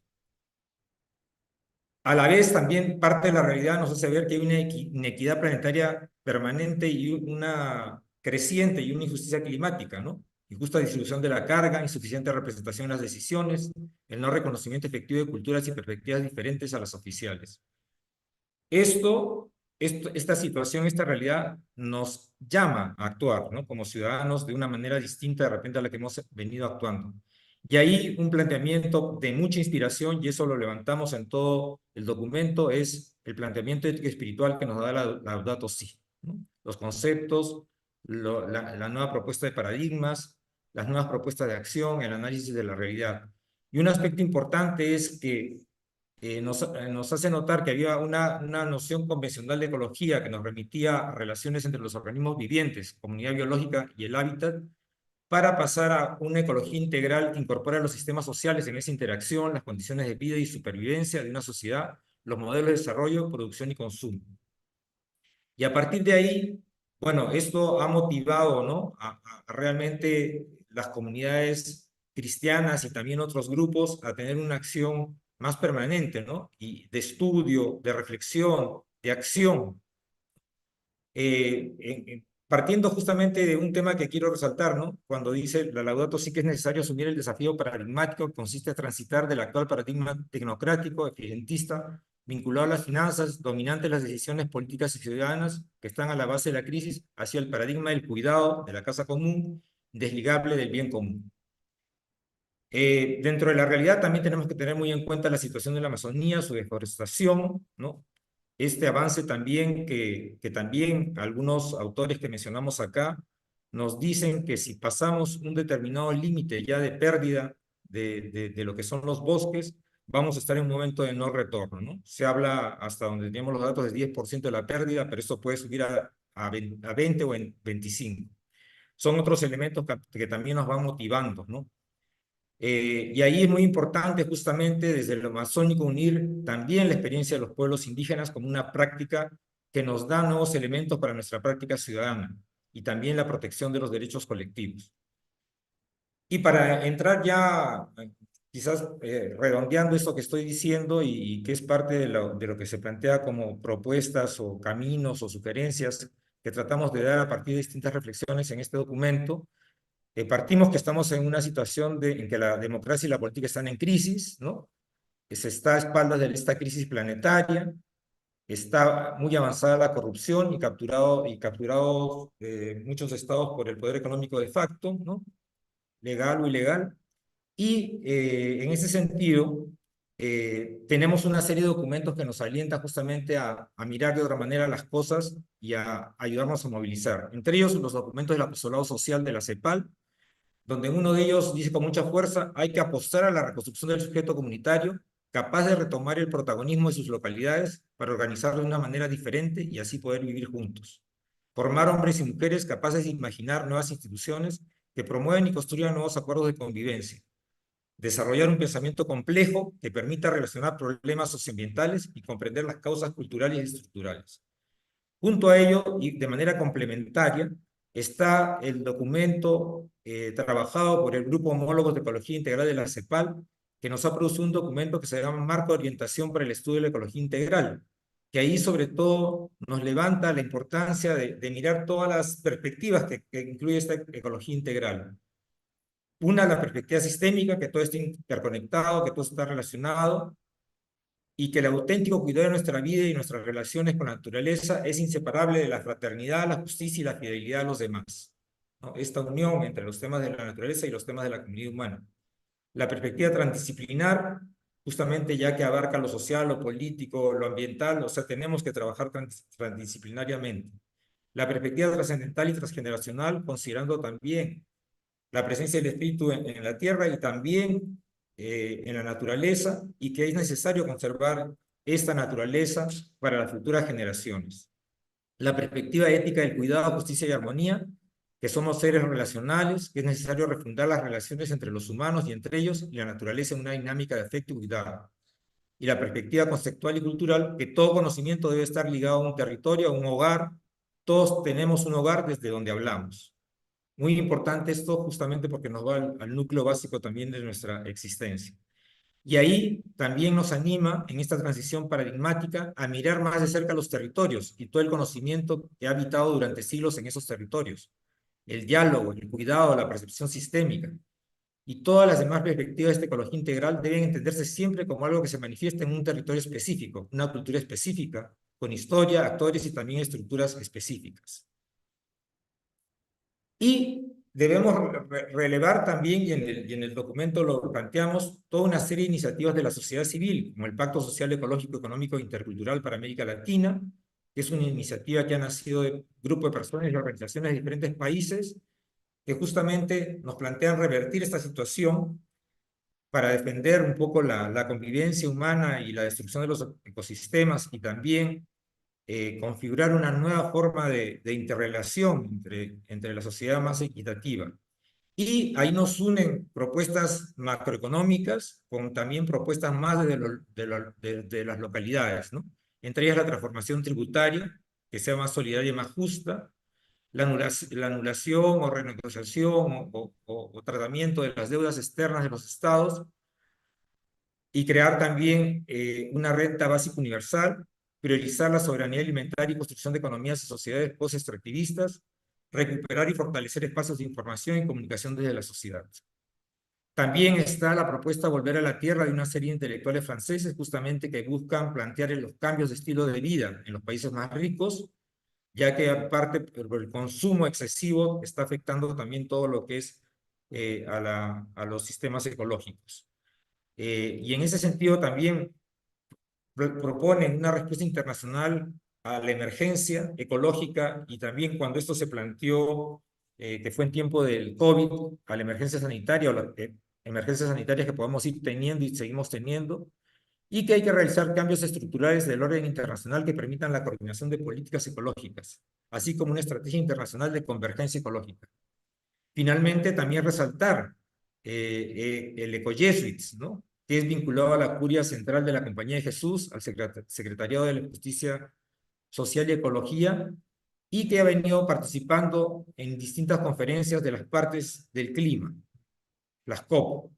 A la vez, también parte de la realidad nos hace ver que hay una inequidad planetaria permanente y una creciente y una injusticia climática, ¿no? Injusta distribución de la carga, insuficiente representación en las decisiones, el no reconocimiento efectivo de culturas y perspectivas diferentes a las oficiales. Esta situación, esta realidad nos llama a actuar, ¿no? Como ciudadanos de una manera distinta de repente a la que hemos venido actuando. Y ahí un planteamiento de mucha inspiración, y eso lo levantamos en todo el documento, es el planteamiento ético y espiritual que nos da la Laudato Si, ¿no? Los conceptos, la nueva propuesta de paradigmas, las nuevas propuestas de acción, el análisis de la realidad. Y un aspecto importante es que nos hace notar que había una noción convencional de ecología que nos remitía a relaciones entre los organismos vivientes, comunidad biológica y el hábitat, para pasar a una ecología integral que incorpora los sistemas sociales en esa interacción, las condiciones de vida y supervivencia de una sociedad, los modelos de desarrollo, producción y consumo. Y a partir de ahí, bueno, esto ha motivado, ¿no?, a realmente las comunidades cristianas y también otros grupos a tener una acción más permanente, ¿no?, y de estudio, de reflexión, de acción. Partiendo justamente de un tema que quiero resaltar, ¿no?, cuando dice la Laudato Si que es necesario asumir el desafío paradigmático que consiste en transitar del actual paradigma tecnocrático, eficientista, vinculado a las finanzas, dominante las decisiones políticas y ciudadanas que están a la base de la crisis, hacia el paradigma del cuidado de la casa común, desligable del bien común. Dentro de la realidad también tenemos que tener muy en cuenta la situación de la Amazonía, su deforestación, ¿no? Este avance también que también algunos autores que mencionamos acá nos dicen que si pasamos un determinado límite ya de pérdida de lo que son los bosques, vamos a estar en un momento de no retorno, ¿no? Se habla hasta donde tenemos los datos de 10% de la pérdida, pero esto puede subir a 20 o en 25. Son otros elementos que también nos van motivando, ¿no? Y ahí es muy importante justamente desde lo amazónico unir también la experiencia de los pueblos indígenas como una práctica que nos da nuevos elementos para nuestra práctica ciudadana y también la protección de los derechos colectivos. Y para entrar ya, quizás redondeando esto que estoy diciendo y que es parte de lo que se plantea como propuestas o caminos o sugerencias que tratamos de dar a partir de distintas reflexiones en este documento, partimos que estamos en una situación en que la democracia y la política están en crisis, ¿no? Se está a espaldas de esta crisis planetaria, está muy avanzada la corrupción y capturados muchos estados por el poder económico de facto, ¿no?, legal o ilegal. Y en ese sentido, tenemos una serie de documentos que nos alientan justamente a mirar de otra manera las cosas y a ayudarnos a movilizar. Entre ellos, los documentos del apostolado social de la CEPAL, donde uno de ellos dice con mucha fuerza: hay que apostar a la reconstrucción del sujeto comunitario, capaz de retomar el protagonismo de sus localidades para organizarlo de una manera diferente y así poder vivir juntos. Formar hombres y mujeres capaces de imaginar nuevas instituciones que promueven y construyan nuevos acuerdos de convivencia. Desarrollar un pensamiento complejo que permita relacionar problemas socioambientales y comprender las causas culturales y estructurales. Junto a ello, y de manera complementaria, está el documento trabajado por el Grupo Homólogos de Ecología Integral de la CEPAL, que nos ha producido un documento que se llama Marco de Orientación para el Estudio de la Ecología Integral, que ahí sobre todo nos levanta la importancia de mirar todas las perspectivas que incluye esta ecología integral. Una, la perspectiva sistémica, que todo está interconectado, que todo está relacionado, y que el auténtico cuidado de nuestra vida y nuestras relaciones con la naturaleza es inseparable de la fraternidad, la justicia y la fidelidad a los demás, ¿no? Esta unión entre los temas de la naturaleza y los temas de la comunidad humana. La perspectiva transdisciplinar, justamente ya que abarca lo social, lo político, lo ambiental, o sea, tenemos que trabajar transdisciplinariamente. La perspectiva trascendental y transgeneracional, considerando también la presencia del espíritu en la tierra y también en la naturaleza, y que es necesario conservar esta naturaleza para las futuras generaciones. La perspectiva ética del cuidado, justicia y armonía, que somos seres relacionales, que es necesario refundar las relaciones entre los humanos y entre ellos y la naturaleza en una dinámica de afecto y cuidado. Y la perspectiva conceptual y cultural, que todo conocimiento debe estar ligado a un territorio, a un hogar. Todos tenemos un hogar desde donde hablamos. Muy importante esto justamente porque nos va al núcleo básico también de nuestra existencia. Y ahí también nos anima en esta transición paradigmática a mirar más de cerca los territorios y todo el conocimiento que ha habitado durante siglos en esos territorios. El diálogo, el cuidado, la percepción sistémica y todas las demás perspectivas de esta ecología integral deben entenderse siempre como algo que se manifiesta en un territorio específico, una cultura específica, con historia, actores y también estructuras específicas. Y debemos relevar también, y en el documento lo planteamos, toda una serie de iniciativas de la sociedad civil, como el Pacto Social, Ecológico, Económico e Intercultural para América Latina, que es una iniciativa que ha nacido de grupo de personas y organizaciones de diferentes países, que justamente nos plantean revertir esta situación para defender un poco la convivencia humana y la destrucción de los ecosistemas, y también configurar una nueva forma de interrelación entre la sociedad más equitativa. Y ahí nos unen propuestas macroeconómicas con también propuestas más de las localidades, ¿no? Entre ellas la transformación tributaria, que sea más solidaria y más justa, la anulación o renegociación o tratamiento de las deudas externas de los estados, y crear también una renta básica universal, priorizar la soberanía alimentaria y construcción de economías y sociedades post-extractivistas, recuperar y fortalecer espacios de información y comunicación desde la sociedad. También está la propuesta Volver a la Tierra de una serie de intelectuales franceses, justamente que buscan plantear los cambios de estilo de vida en los países más ricos, ya que aparte el consumo excesivo está afectando también todo lo que es a los sistemas ecológicos. Y en ese sentido también proponen una respuesta internacional a la emergencia ecológica, y también cuando esto se planteó, que fue en tiempo del COVID, a la emergencia sanitaria o las emergencias sanitarias que podemos ir teniendo y seguimos teniendo, y que hay que realizar cambios estructurales del orden internacional que permitan la coordinación de políticas ecológicas, así como una estrategia internacional de convergencia ecológica. Finalmente, también resaltar el Ecojesuits, ¿no?, que es vinculado a la curia central de la Compañía de Jesús, al Secretariado de la Justicia Social y Ecología, y que ha venido participando en distintas conferencias de las partes del clima, las COP.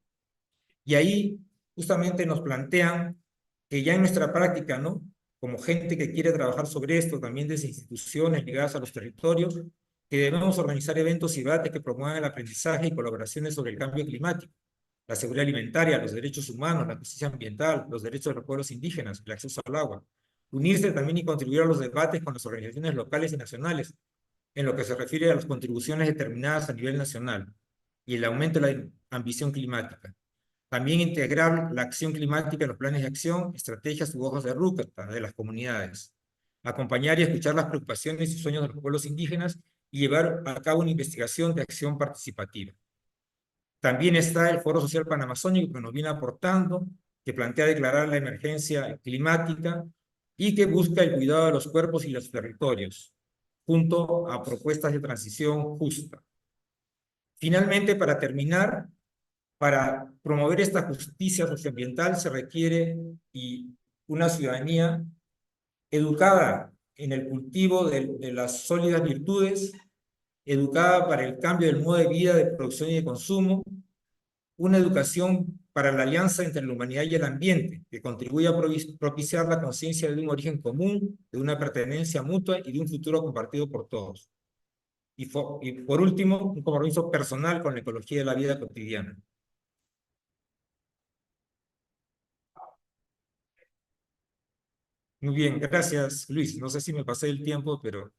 Y ahí justamente nos plantean que ya en nuestra práctica, ¿no?, como gente que quiere trabajar sobre esto, también desde instituciones ligadas a los territorios, que debemos organizar eventos y debates que promuevan el aprendizaje y colaboraciones sobre el cambio climático, la seguridad alimentaria, los derechos humanos, la justicia ambiental, los derechos de los pueblos indígenas, el acceso al agua. Unirse también y contribuir a los debates con las organizaciones locales y nacionales, en lo que se refiere a las contribuciones determinadas a nivel nacional y el aumento de la ambición climática. También integrar la acción climática en los planes de acción, estrategias u hojas de ruta de las comunidades. Acompañar y escuchar las preocupaciones y sueños de los pueblos indígenas y llevar a cabo una investigación de acción participativa. También está el Foro Social Panamazónico, que nos viene aportando, que plantea declarar la emergencia climática y que busca el cuidado de los cuerpos y los territorios, junto a propuestas de transición justa. Finalmente, para terminar, para promover esta justicia socioambiental se requiere una ciudadanía educada en el cultivo de las sólidas virtudes, educada para el cambio del modo de vida, de producción y de consumo, una educación para la alianza entre la humanidad y el ambiente, que contribuya a propiciar la conciencia de un origen común, de una pertenencia mutua y de un futuro compartido por todos. Y por último, un compromiso personal con la ecología de la vida cotidiana. Muy bien, gracias, Luis. No sé si me pasé el tiempo, pero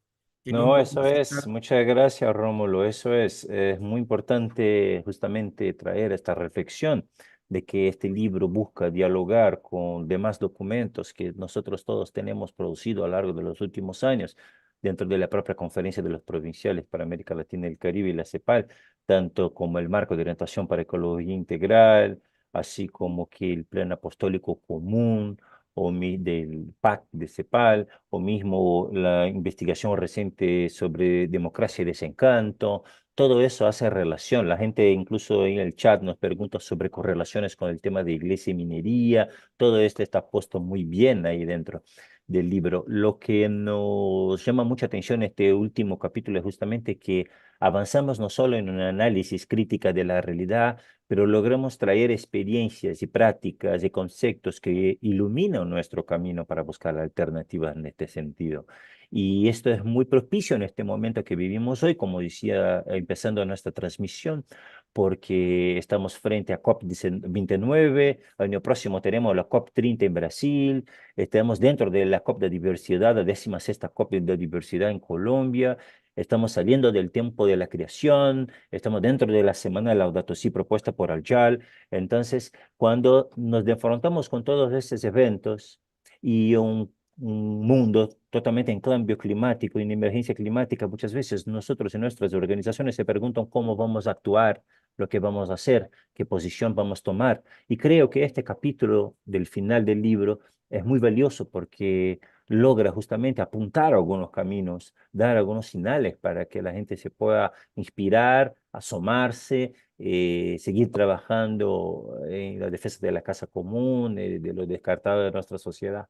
quería un No, poco eso es, explicar. muchas gracias, Rómulo. Eso es muy importante justamente traer esta reflexión de que este libro busca dialogar con demás documentos que nosotros todos tenemos producido a lo largo de los últimos años dentro de la propia Conferencia de los Provinciales para América Latina y el Caribe y la CEPAL, tanto como el Marco de Orientación para Ecología Integral, así como que el Plan Apostólico Común, del PAC de CEPAL, o mismo la investigación reciente sobre democracia y desencanto. Todo eso hace relación. La gente incluso en el chat nos pregunta sobre correlaciones con el tema de iglesia y minería. Todo esto está puesto muy bien ahí dentro del libro. Lo que nos llama mucha atención en este último capítulo es justamente que avanzamos no solo en un análisis crítica de la realidad, pero logramos traer experiencias y prácticas y conceptos que iluminan nuestro camino para buscar alternativas en este sentido. Y esto es muy propicio en este momento que vivimos hoy, como decía, empezando nuestra transmisión, porque estamos frente a COP29, el año próximo tenemos la COP30 en Brasil, estamos dentro de la COP de diversidad, la 16ª COP de diversidad en Colombia, Estamos saliendo del tiempo de la creación, estamos dentro de la semana de Laudato Si propuesta por Al-Jal. Entonces, cuando nos enfrentamos con todos estos eventos y un mundo totalmente en cambio climático, en emergencia climática, muchas veces nosotros en nuestras organizaciones se preguntan cómo vamos a actuar, lo que vamos a hacer, qué posición vamos a tomar. Y creo que este capítulo del final del libro es muy valioso porque logra justamente apuntar a algunos caminos, dar algunos señales para que la gente se pueda inspirar, asomarse, seguir trabajando en la defensa de la casa común, de lo descartado de nuestra sociedad.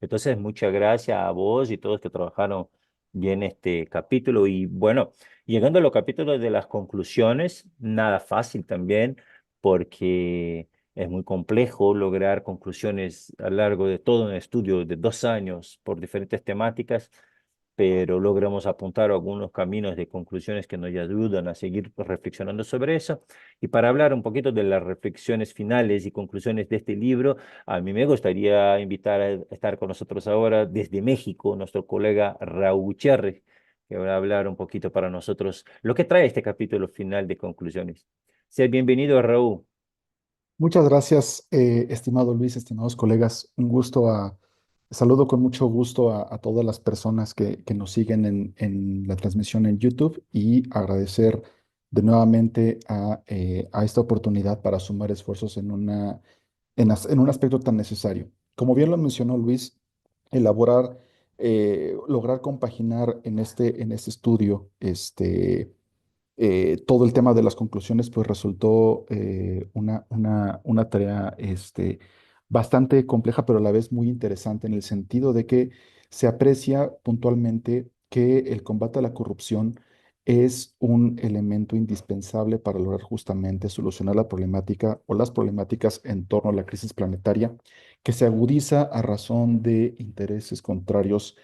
Entonces, muchas gracias a vos y todos que trabajaron bien este capítulo. Y bueno, llegando a los capítulos de las conclusiones, nada fácil también, porque es muy complejo lograr conclusiones a lo largo de todo un estudio de 2 años por diferentes temáticas, pero logramos apuntar algunos caminos de conclusiones que nos ayudan a seguir reflexionando sobre eso. Y para hablar un poquito de las reflexiones finales y conclusiones de este libro, a mí me gustaría invitar a estar con nosotros ahora desde México, nuestro colega Raúl Gutiérrez, que va a hablar un poquito para nosotros lo que trae este capítulo final de conclusiones. Sea bienvenido, Raúl. Muchas gracias, estimado Luis, estimados colegas. Saludo con mucho gusto a todas las personas que nos siguen en la transmisión en YouTube y agradecer de nuevamente a esta oportunidad para sumar esfuerzos en un aspecto tan necesario. Como bien lo mencionó Luis, lograr compaginar en este estudio, todo el tema de las conclusiones, pues resultó una tarea bastante compleja, pero a la vez muy interesante en el sentido de que se aprecia puntualmente que el combate a la corrupción es un elemento indispensable para lograr justamente solucionar la problemática o las problemáticas en torno a la crisis planetaria, que se agudiza a razón de intereses contrarios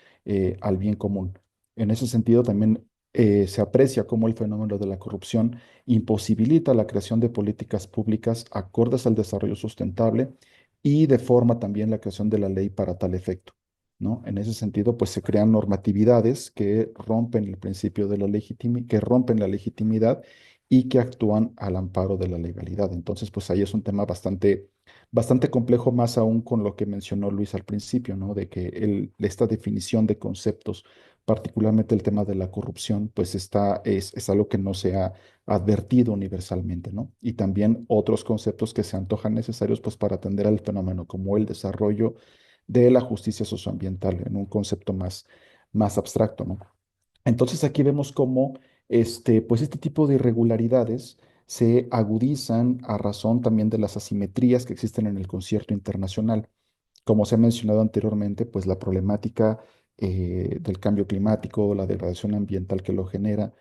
al bien común. En ese sentido, también se aprecia cómo el fenómeno de la corrupción imposibilita la creación de políticas públicas acordes al desarrollo sustentable y deforma también la creación de la ley para tal efecto, ¿no? En ese sentido, pues se crean normatividades que rompen el principio de que rompen la legitimidad y que actúan al amparo de la legalidad. Entonces, pues ahí es un tema bastante complejo, más aún con lo que mencionó Luis al principio, ¿no? De que esta definición de conceptos, particularmente el tema de la corrupción, pues es algo que no se ha advertido universalmente, ¿no? Y también otros conceptos que se antojan necesarios, pues, para atender al fenómeno, como el desarrollo de la justicia socioambiental, en un concepto más abstracto, ¿no? Entonces aquí vemos cómo pues este tipo de irregularidades se agudizan a razón también de las asimetrías que existen en el concierto internacional. Como se ha mencionado anteriormente, pues la problemática del cambio climático, la degradación ambiental que lo genera,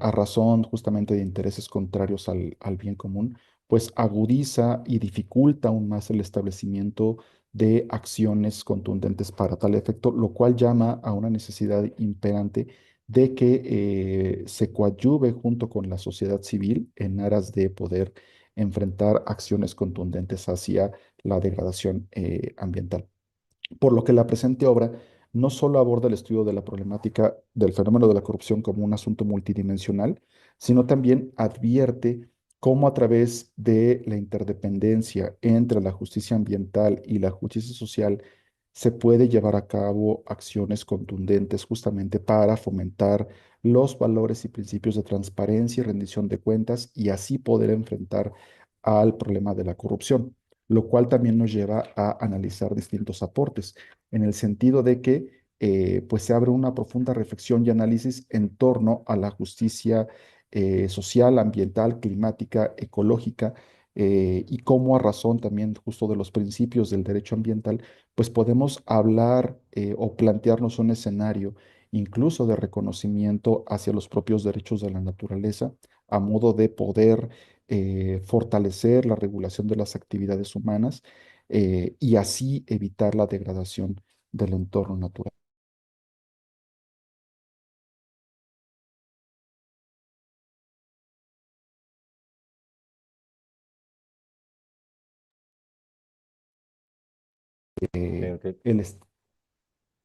a razón justamente de intereses contrarios al bien común, pues agudiza y dificulta aún más el establecimiento de acciones contundentes para tal efecto, lo cual llama a una necesidad imperante de que se coadyuve junto con la sociedad civil en aras de poder enfrentar acciones contundentes hacia la degradación ambiental. Por lo que la presente obra no solo aborda el estudio de la problemática del fenómeno de la corrupción como un asunto multidimensional, sino también advierte cómo a través de la interdependencia entre la justicia ambiental y la justicia social se puede llevar a cabo acciones contundentes justamente para fomentar los valores y principios de transparencia y rendición de cuentas y así poder enfrentar al problema de la corrupción, lo cual también nos lleva a analizar distintos aportes, en el sentido de que pues se abre una profunda reflexión y análisis en torno a la justicia social, ambiental, climática, ecológica, y cómo a razón también justo de los principios del derecho ambiental, pues podemos hablar o plantearnos un escenario incluso de reconocimiento hacia los propios derechos de la naturaleza, a modo de poder fortalecer la regulación de las actividades humanas y así evitar la degradación del entorno natural. Creo que El, est-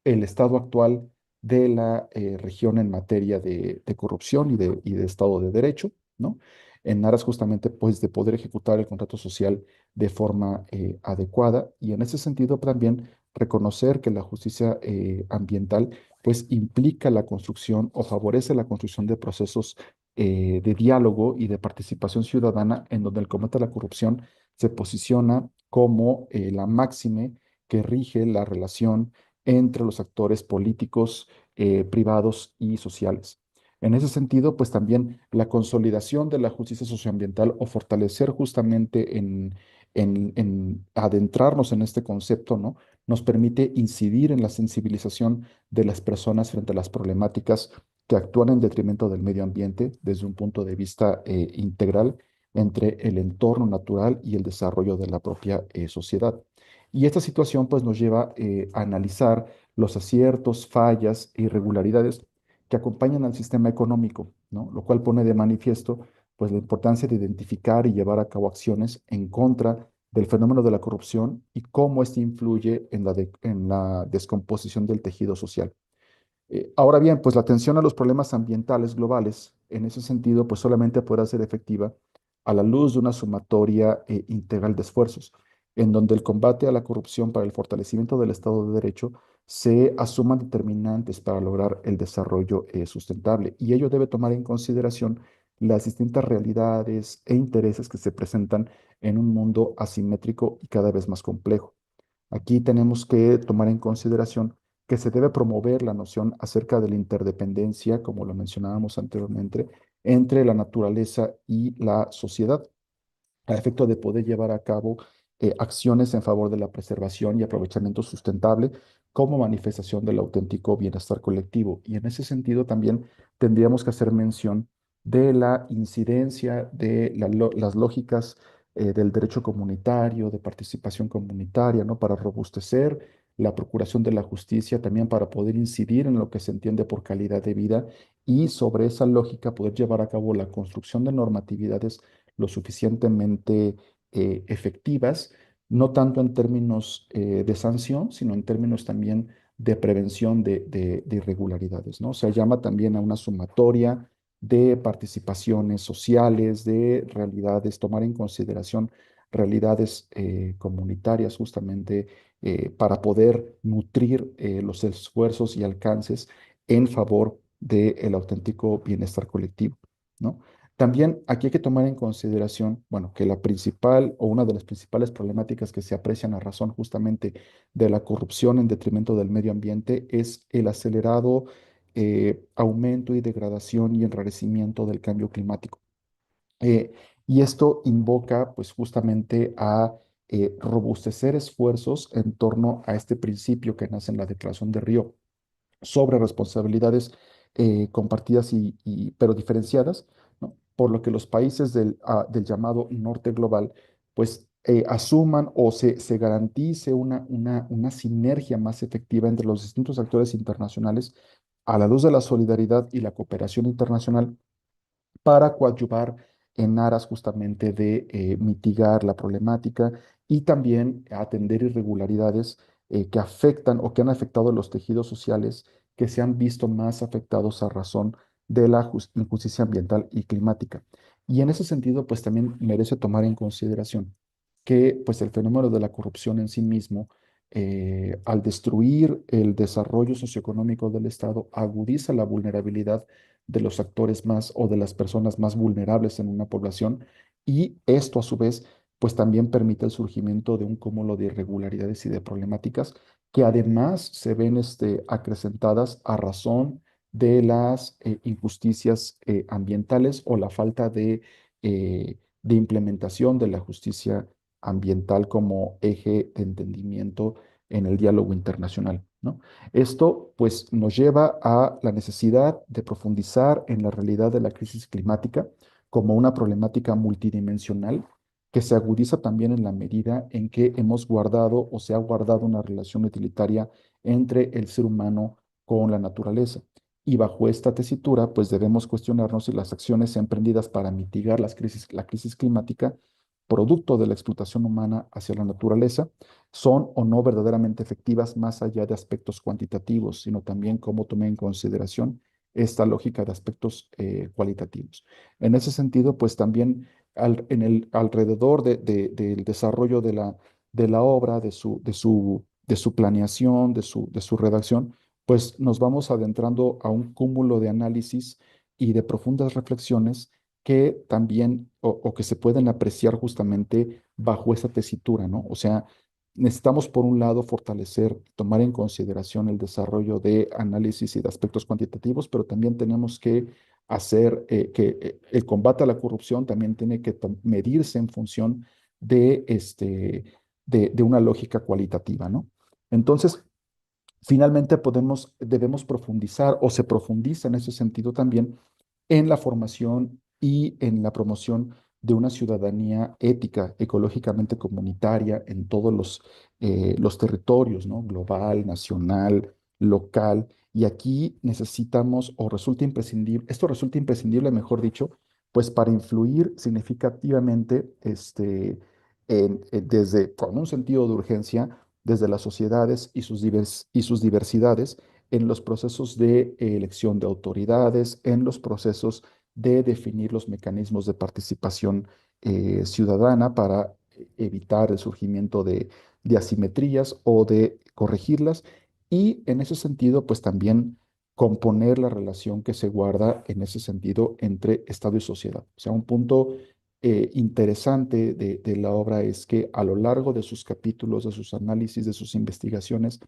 el estado actual de la región en materia de corrupción y de Estado de Derecho, ¿no? En aras justamente pues de poder ejecutar el contrato social de forma adecuada y en ese sentido también reconocer que la justicia ambiental pues implica la construcción o favorece la construcción de procesos de diálogo y de participación ciudadana en donde el combate a la corrupción se posiciona como la máxime que rige la relación entre los actores políticos, privados y sociales. En ese sentido, pues también la consolidación de la justicia socioambiental o fortalecer justamente en adentrarnos en este concepto, ¿no? Nos permite incidir en la sensibilización de las personas frente a las problemáticas que actúan en detrimento del medio ambiente desde un punto de vista integral entre el entorno natural y el desarrollo de la propia sociedad. Y esta situación pues nos lleva a analizar los aciertos, fallas e irregularidades que acompañan al sistema económico, ¿no? Lo cual pone de manifiesto pues la importancia de identificar y llevar a cabo acciones en contra del fenómeno de la corrupción y cómo éste influye en la descomposición del tejido social. Ahora bien, pues la atención a los problemas ambientales globales, en ese sentido, pues solamente podrá ser efectiva a la luz de una sumatoria integral de esfuerzos, en donde el combate a la corrupción para el fortalecimiento del Estado de Derecho se asuman determinantes para lograr el desarrollo sustentable. Y ello debe tomar en consideración las distintas realidades e intereses que se presentan en un mundo asimétrico y cada vez más complejo. Aquí tenemos que tomar en consideración que se debe promover la noción acerca de la interdependencia, como lo mencionábamos anteriormente, entre la naturaleza y la sociedad, a efecto de poder llevar a cabo acciones en favor de la preservación y aprovechamiento sustentable como manifestación del auténtico bienestar colectivo. Y en ese sentido también tendríamos que hacer mención de la incidencia de las lógicas del derecho comunitario, de participación comunitaria, ¿no? Para robustecer la procuración de la justicia, también para poder incidir en lo que se entiende por calidad de vida y sobre esa lógica poder llevar a cabo la construcción de normatividades lo suficientemente efectivas, no tanto en términos de sanción, sino en términos también de prevención de irregularidades, ¿no? Se llama también a una sumatoria de participaciones sociales, de realidades, tomar en consideración realidades comunitarias justamente para poder nutrir los esfuerzos y alcances en favor del auténtico bienestar colectivo, ¿no? También aquí hay que tomar en consideración, bueno, que la principal o una de las principales problemáticas que se aprecian a razón justamente de la corrupción en detrimento del medio ambiente es el acelerado aumento y degradación y enrarecimiento del cambio climático. Eh, y esto invoca pues justamente a robustecer esfuerzos en torno a este principio que nace en la Declaración de Río sobre responsabilidades compartidas pero diferenciadas, ¿no? Por lo que los países del llamado norte global, pues asuman o se garantice una sinergia más efectiva entre los distintos actores internacionales a la luz de la solidaridad y la cooperación internacional para coadyuvar en aras justamente de mitigar la problemática y también atender irregularidades que afectan o que han afectado los tejidos sociales que se han visto más afectados a razón de la injusticia ambiental y climática. Y en ese sentido, pues también merece tomar en consideración que pues el fenómeno de la corrupción en sí mismo, al destruir el desarrollo socioeconómico del Estado, agudiza la vulnerabilidad de los actores más o de las personas más vulnerables en una población y esto a su vez pues también permite el surgimiento de un cúmulo de irregularidades y de problemáticas que además se ven acrecentadas a razón de las injusticias ambientales o la falta de implementación de la justicia ambiental como eje de entendimiento en el diálogo internacional, ¿no? Esto pues nos lleva a la necesidad de profundizar en la realidad de la crisis climática como una problemática multidimensional que se agudiza también en la medida en que hemos guardado o se ha guardado una relación utilitaria entre el ser humano con la naturaleza. Y bajo esta tesitura, pues debemos cuestionarnos si las acciones emprendidas para mitigar la crisis climática producto de la explotación humana hacia la naturaleza, son o no verdaderamente efectivas más allá de aspectos cuantitativos, sino también cómo tomé en consideración esta lógica de aspectos cualitativos. En ese sentido, pues también en el alrededor del desarrollo de la obra, de su planeación, de su redacción, pues nos vamos adentrando a un cúmulo de análisis y de profundas reflexiones que también o que se pueden apreciar justamente bajo esa tesitura, ¿no? O sea, necesitamos por un lado fortalecer, tomar en consideración el desarrollo de análisis y de aspectos cuantitativos, pero también tenemos que hacer que el combate a la corrupción también tiene que medirse en función de una lógica cualitativa, ¿no? Entonces, finalmente debemos profundizar o se profundiza en ese sentido también en la formación y en la promoción de una ciudadanía ética, ecológicamente comunitaria en todos los territorios, ¿no? Global, nacional, local. Y aquí necesitamos, o resulta imprescindible, esto resulta imprescindible, mejor dicho, pues para influir significativamente desde, con un sentido de urgencia, desde las sociedades y sus diversidades en los procesos de elección de autoridades, en los procesos de definir los mecanismos de participación ciudadana para evitar el surgimiento de asimetrías o de corregirlas. Y en ese sentido, pues también componer la relación que se guarda en ese sentido entre Estado y sociedad. O sea, un punto interesante de la obra es que a lo largo de sus capítulos, de sus análisis, de sus investigaciones,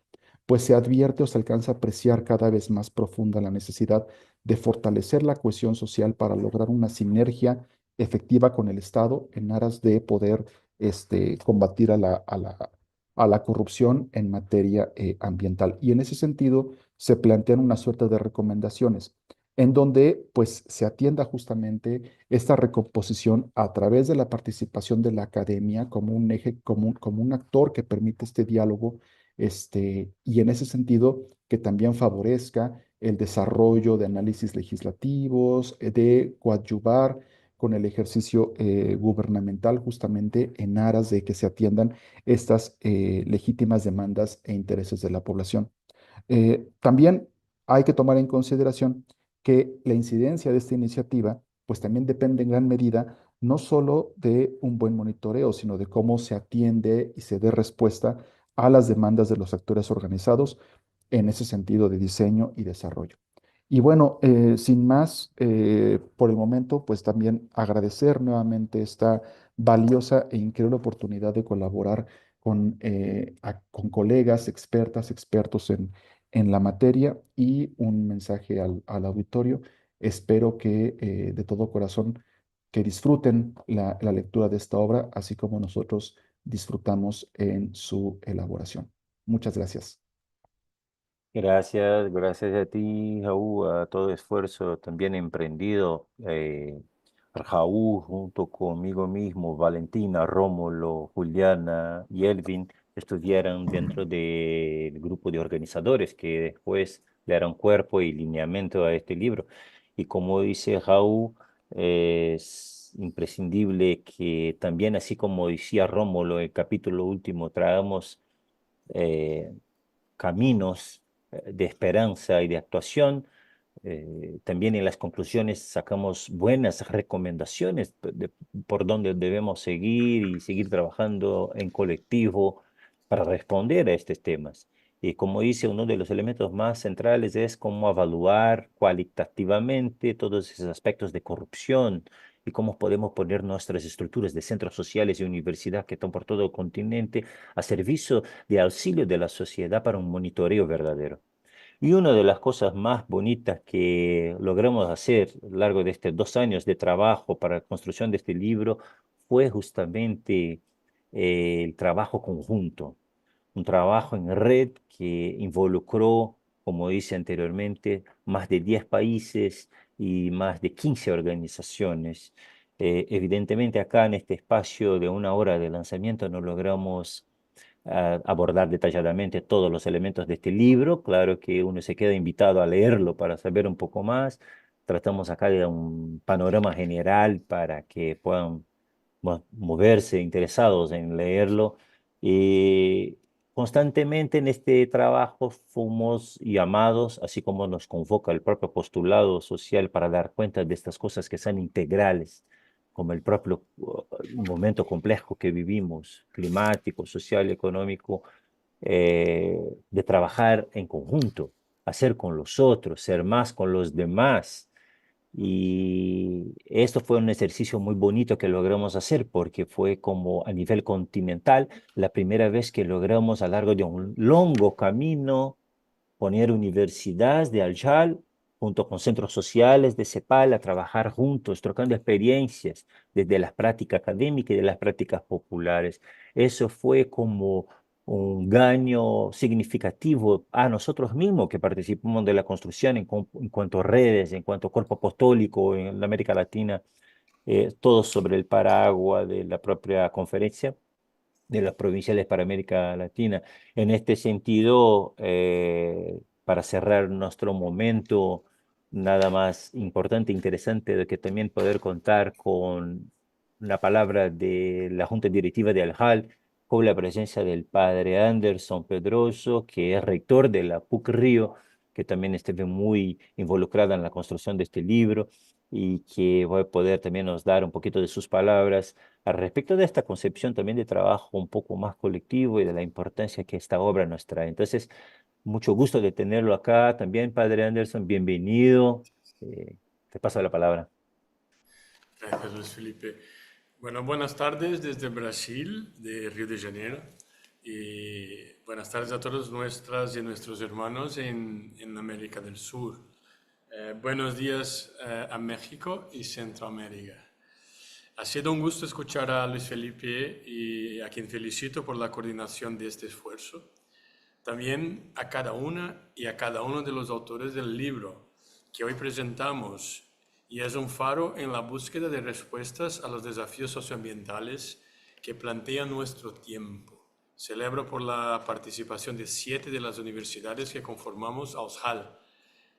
pues se advierte o se alcanza a apreciar cada vez más profunda la necesidad de fortalecer la cohesión social para lograr una sinergia efectiva con el Estado en aras de poder combatir a la corrupción en materia ambiental. Y en ese sentido se plantean una suerte de recomendaciones en donde pues se atienda justamente esta recomposición a través de la participación de la academia como un eje, como un actor que permite este diálogo, y en ese sentido que también favorezca el desarrollo de análisis legislativos, de coadyuvar con el ejercicio gubernamental justamente en aras de que se atiendan estas legítimas demandas e intereses de la población. También hay que tomar en consideración que la incidencia de esta iniciativa, pues también depende en gran medida no solo de un buen monitoreo, sino de cómo se atiende y se dé respuesta a las demandas de los actores organizados en ese sentido de diseño y desarrollo. Y bueno, sin más, por el momento, pues también agradecer nuevamente esta valiosa e increíble oportunidad de colaborar con colegas, expertas, expertos en la materia y un mensaje al auditorio. Espero que de todo corazón que disfruten la lectura de esta obra, así como nosotros disfrutamos en su elaboración. Muchas gracias. Gracias, gracias a ti, Jaú, a todo esfuerzo también emprendido. Jaú, junto conmigo mismo, Valentina, Rómulo, Juliana y Elvin, estuvieron dentro del grupo de organizadores que después le dieron cuerpo y lineamiento a este libro. Y como dice Jaú, es imprescindible que también, así como decía Rómulo, el capítulo último, traemos eh, caminos de esperanza y de actuación. También en las conclusiones sacamos buenas recomendaciones por donde debemos seguir y seguir trabajando en colectivo para responder a estos temas. Y como dice, uno de los elementos más centrales es cómo evaluar cualitativamente todos esos aspectos de corrupción y cómo podemos poner nuestras estructuras de centros sociales y universidad que están por todo el continente a servicio de auxilio de la sociedad para un monitoreo verdadero. Y una de las cosas más bonitas que logramos hacer a lo largo de estos 2 años de trabajo para la construcción de este libro fue justamente el trabajo conjunto, un trabajo en red que involucró, como dice anteriormente, más de 10 países y más de 15 organizaciones. Evidentemente acá en este espacio de 1 hora de lanzamiento no logramos abordar detalladamente todos los elementos de este libro. Claro que uno se queda invitado a leerlo para saber un poco más. Tratamos acá de dar un panorama general para que puedan moverse, interesados en leerlo. Y constantemente en este trabajo fuimos llamados, así como nos convoca el propio postulado social, para dar cuenta de estas cosas que son integrales, como el propio momento complejo que vivimos, climático, social, económico, de trabajar en conjunto, hacer con los otros, ser más con los demás. Y esto fue un ejercicio muy bonito que logramos hacer porque fue como a nivel continental la primera vez que logramos a lo largo de un largo camino poner universidades de Aljal junto con centros sociales de CEPAL a trabajar juntos, trocando experiencias desde las prácticas académicas y de las prácticas populares. Eso fue como un gaño significativo a nosotros mismos que participamos de la construcción en cuanto a redes, en cuanto a cuerpo apostólico en la América Latina, todo sobre el paraguas de la propia conferencia de las provinciales para América Latina. En este sentido, para cerrar nuestro momento, nada más importante e interesante de que también poder contar con la palabra de la Junta Directiva de Aljal, con la presencia del padre Anderson Pedroso, que es rector de la PUC Río, que también estuvo muy involucrada en la construcción de este libro y que va a poder también nos dar un poquito de sus palabras al respecto de esta concepción también de trabajo un poco más colectivo y de la importancia que esta obra nos trae. Entonces, mucho gusto de tenerlo acá también, Padre Anderson, bienvenido. Te paso la palabra. Gracias, Luis Felipe. Bueno, buenas tardes desde Brasil, de Río de Janeiro. Y buenas tardes a todos nuestras y nuestros hermanos en América del Sur. Buenos días a México y Centroamérica. Ha sido un gusto escuchar a Luis Felipe y a quien felicito por la coordinación de este esfuerzo. También a cada una y a cada uno de los autores del libro que hoy presentamos y es un faro en la búsqueda de respuestas a los desafíos socioambientales que plantea nuestro tiempo. Celebro por la participación de 7 de las universidades que conformamos AUSJAL,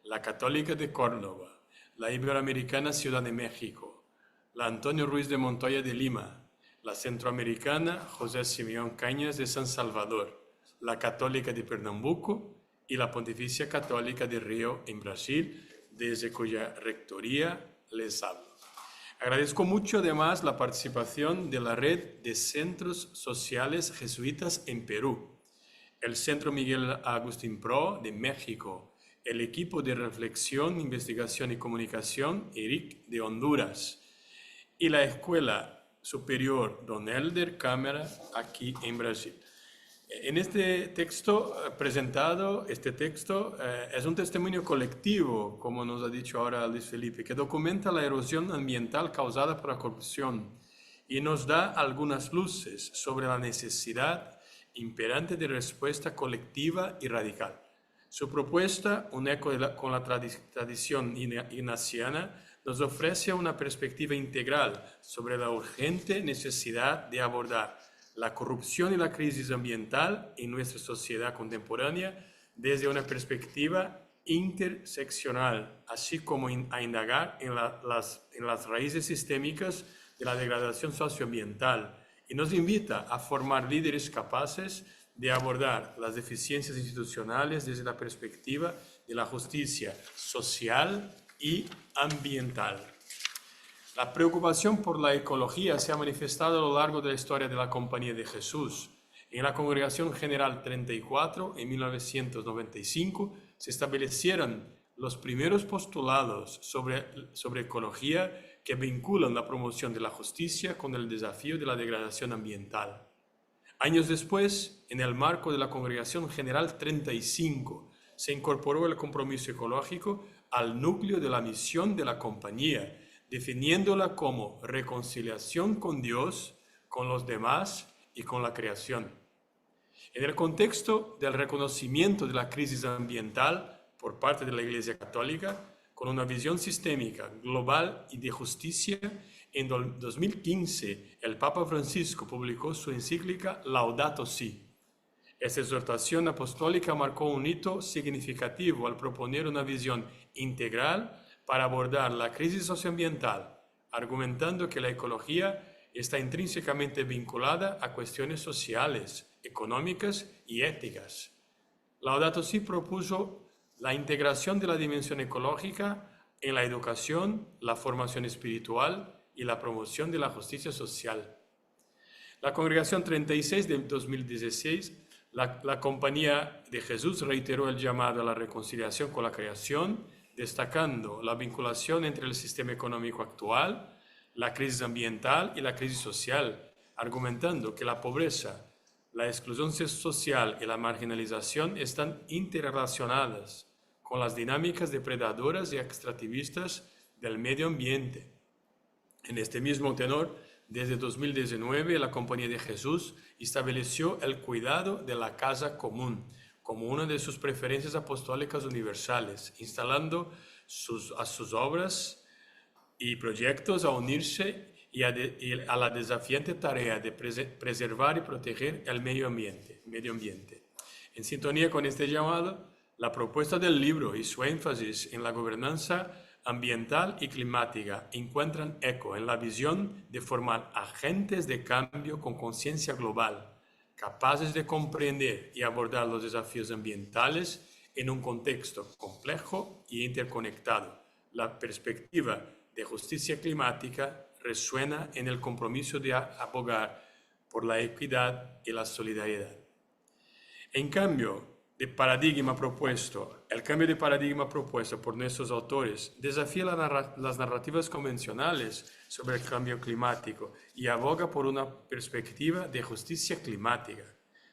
la Católica de Córdoba, la Iberoamericana Ciudad de México, la Antonio Ruiz de Montoya de Lima, la Centroamericana José Simeón Cañas de San Salvador, la Católica de Pernambuco y la Pontificia Católica de Río en Brasil, desde cuya rectoría les hablo. Agradezco mucho además la participación de la Red de Centros Sociales Jesuitas en Perú, el Centro Miguel Agustín Pro de México, el equipo de Reflexión, Investigación y Comunicación ERIC de Honduras y la Escuela Superior Don Elder Cámara aquí en Brasil. En este texto presentado, es un testimonio colectivo, como nos ha dicho ahora Luis Felipe, que documenta la erosión ambiental causada por la corrupción y nos da algunas luces sobre la necesidad imperante de respuesta colectiva y radical. Su propuesta, un eco con la tradición ignaciana, nos ofrece una perspectiva integral sobre la urgente necesidad de abordar la corrupción y la crisis ambiental en nuestra sociedad contemporánea desde una perspectiva interseccional, así como a indagar en las raíces sistémicas de la degradación socioambiental, y nos invita a formar líderes capaces de abordar las deficiencias institucionales desde la perspectiva de la justicia social y ambiental. La preocupación por la ecología se ha manifestado a lo largo de la historia de la Compañía de Jesús. En la Congregación General 34, en 1995, se establecieron los primeros postulados sobre ecología que vinculan la promoción de la justicia con el desafío de la degradación ambiental. Años después, en el marco de la Congregación General 35, se incorporó el compromiso ecológico al núcleo de la misión de la Compañía, definiéndola como reconciliación con Dios, con los demás y con la creación. En el contexto del reconocimiento de la crisis ambiental por parte de la Iglesia Católica, con una visión sistémica, global y de justicia, en 2015 el Papa Francisco publicó su encíclica Laudato Si. Esta exhortación apostólica marcó un hito significativo al proponer una visión integral para abordar la crisis socioambiental, argumentando que la ecología está intrínsecamente vinculada a cuestiones sociales, económicas y éticas. Laudato Si propuso la integración de la dimensión ecológica en la educación, la formación espiritual y la promoción de la justicia social. La Congregación 36 de 2016, la Compañía de Jesús reiteró el llamado a la reconciliación con la creación, destacando la vinculación entre el sistema económico actual, la crisis ambiental y la crisis social, argumentando que la pobreza, la exclusión social y la marginalización están interrelacionadas con las dinámicas depredadoras y extractivistas del medio ambiente. En este mismo tenor, desde 2019, la Compañía de Jesús estableció el cuidado de la casa común como una de sus preferencias apostólicas universales, instalando a sus obras y proyectos a unirse y a la desafiante tarea de preservar y proteger el medio ambiente. En sintonía con este llamado, la propuesta del libro y su énfasis en la gobernanza ambiental y climática encuentran eco en la visión de formar agentes de cambio con conciencia global, capaces de comprender y abordar los desafíos ambientales en un contexto complejo y interconectado. La perspectiva de justicia climática resuena en el compromiso de abogar por la equidad y la solidaridad. El cambio de paradigma propuesto por nuestros autores desafía las narrativas convencionales sobre el cambio climático y aboga por una perspectiva de justicia climática,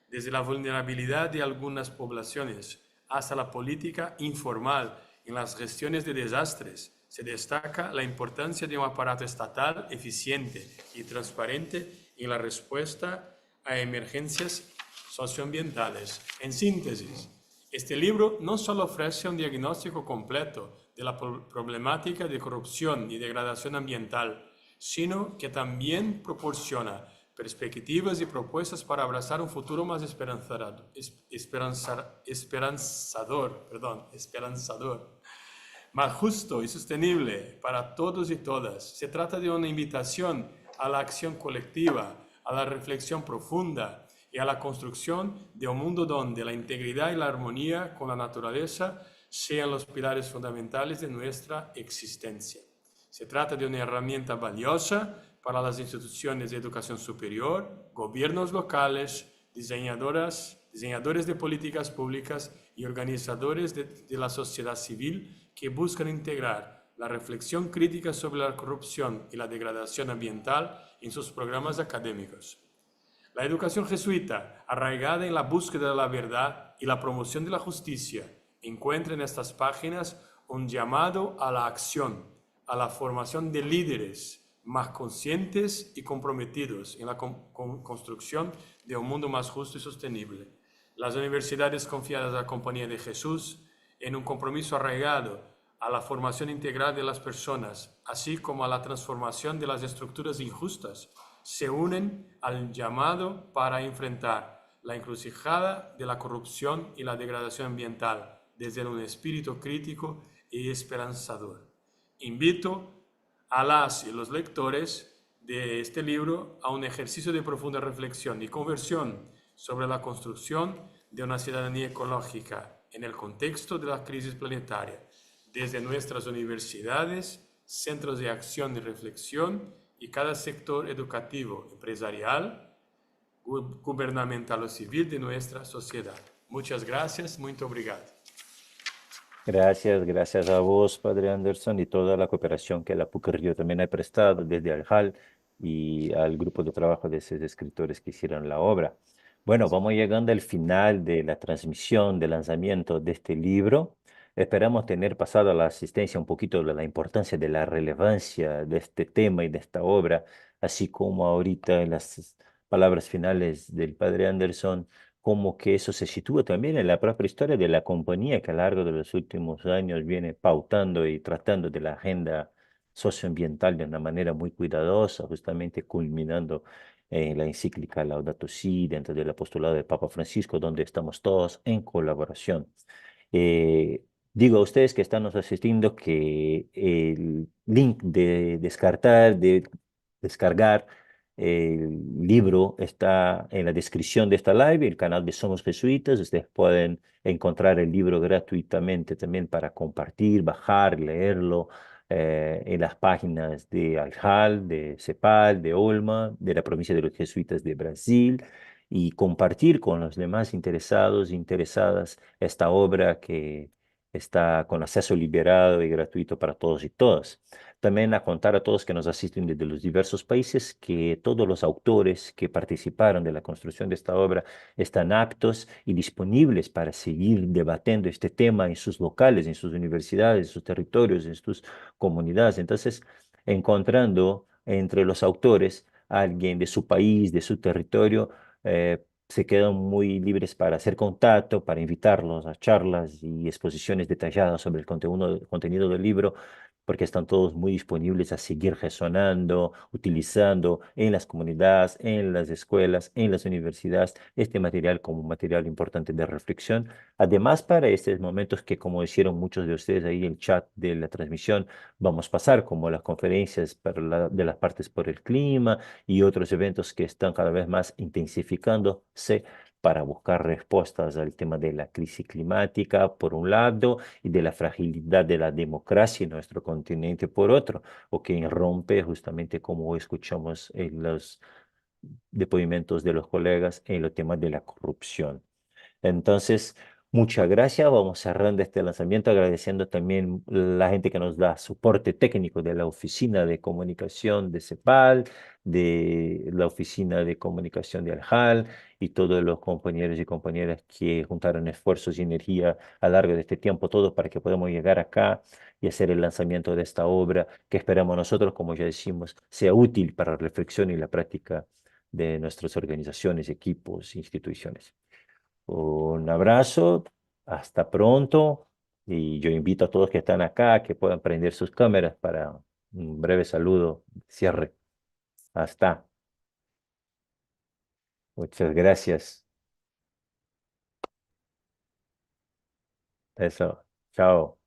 desde la vulnerabilidad de algunas poblaciones hasta la política informal en las gestiones de desastres. Se destaca la importancia de un aparato estatal eficiente y transparente en la respuesta a emergencias socioambientales. En síntesis, este libro no solo ofrece un diagnóstico completo de la problemática de corrupción y degradación ambiental, sino que también proporciona perspectivas y propuestas para abrazar un futuro más esperanzador, más justo y sostenible para todos y todas. Se trata de una invitación a la acción colectiva, a la reflexión profunda y a la construcción de un mundo donde la integridad y la armonía con la naturaleza sean los pilares fundamentales de nuestra existencia. Se trata de una herramienta valiosa para las instituciones de educación superior, gobiernos locales, diseñadores de políticas públicas y organizadores de la sociedad civil que buscan integrar la reflexión crítica sobre la corrupción y la degradación ambiental en sus programas académicos. La educación jesuita, arraigada en la búsqueda de la verdad y la promoción de la justicia, encuentra en estas páginas un llamado a la acción, a la formación de líderes más conscientes y comprometidos en la construcción de un mundo más justo y sostenible. Las universidades confiadas a la Compañía de Jesús, en un compromiso arraigado a la formación integral de las personas, así como a la transformación de las estructuras injustas, se unen al llamado para enfrentar la encrucijada de la corrupción y la degradación ambiental desde un espíritu crítico y esperanzador. Invito a las y los lectores de este libro a un ejercicio de profunda reflexión y conversión sobre la construcción de una ciudadanía ecológica en el contexto de la crisis planetaria, desde nuestras universidades, centros de acción y reflexión y cada sector educativo, empresarial, gubernamental o civil de nuestra sociedad. Muchas gracias, muy obrigado. Gracias a vos, Padre Anderson, y toda la cooperación que la PUC Río también ha prestado desde al HAL y al grupo de trabajo de esos escritores que hicieron la obra. Bueno, vamos llegando al final de la transmisión, del lanzamiento de este libro. Esperamos tener pasado a la asistencia un poquito de la importancia de la relevancia de este tema y de esta obra, así como ahorita en las palabras finales del Padre Anderson, como que eso se sitúa también en la propia historia de la compañía que a lo largo de los últimos años viene pautando y tratando de la agenda socioambiental de una manera muy cuidadosa, justamente culminando en la encíclica Laudato Si, dentro del apostolado del Papa Francisco, donde estamos todos en colaboración. Digo a ustedes que están nos asistiendo que el link de descargar El libro está en la descripción de esta live, el canal de Somos Jesuitas. Ustedes pueden encontrar el libro gratuitamente también para compartir, bajar, leerlo en las páginas de Aljal, de CEPAL, de Olma, de la provincia de los Jesuitas de Brasil, y compartir con los demás interesados, interesadas, esta obra que está con acceso liberado y gratuito para todos y todas. También a contar a todos que nos asisten desde los diversos países que todos los autores que participaron de la construcción de esta obra están aptos y disponibles para seguir debatiendo este tema en sus locales, en sus universidades, en sus territorios, en sus comunidades. Entonces, encontrando entre los autores a alguien de su país, de su territorio, se quedan muy libres para hacer contacto, para invitarlos a charlas y exposiciones detalladas sobre el contenido del libro, porque están todos muy disponibles a seguir resonando, utilizando en las comunidades, en las escuelas, en las universidades, este material como un material importante de reflexión. Además, para estos momentos que, como hicieron muchos de ustedes ahí en el chat de la transmisión, vamos a pasar como las conferencias de las partes por el clima y otros eventos que están cada vez más intensificándose para buscar respuestas al tema de la crisis climática, por un lado, y de la fragilidad de la democracia en nuestro continente, por otro, o que irrumpe justamente como escuchamos en los depoimentos de los colegas en los temas de la corrupción. Entonces, muchas gracias. Vamos cerrando este lanzamiento agradeciendo también la gente que nos da soporte técnico de la Oficina de Comunicación de CEPAL, de la Oficina de Comunicación de Aljal y todos los compañeros y compañeras que juntaron esfuerzos y energía a lo largo de este tiempo, todo para que podamos llegar acá y hacer el lanzamiento de esta obra que esperamos nosotros, como ya decimos, sea útil para la reflexión y la práctica de nuestras organizaciones, equipos, instituciones. Un abrazo, hasta pronto, y yo invito a todos que están acá que puedan prender sus cámaras para un breve saludo, cierre. Hasta. Muchas gracias. Eso. Chao.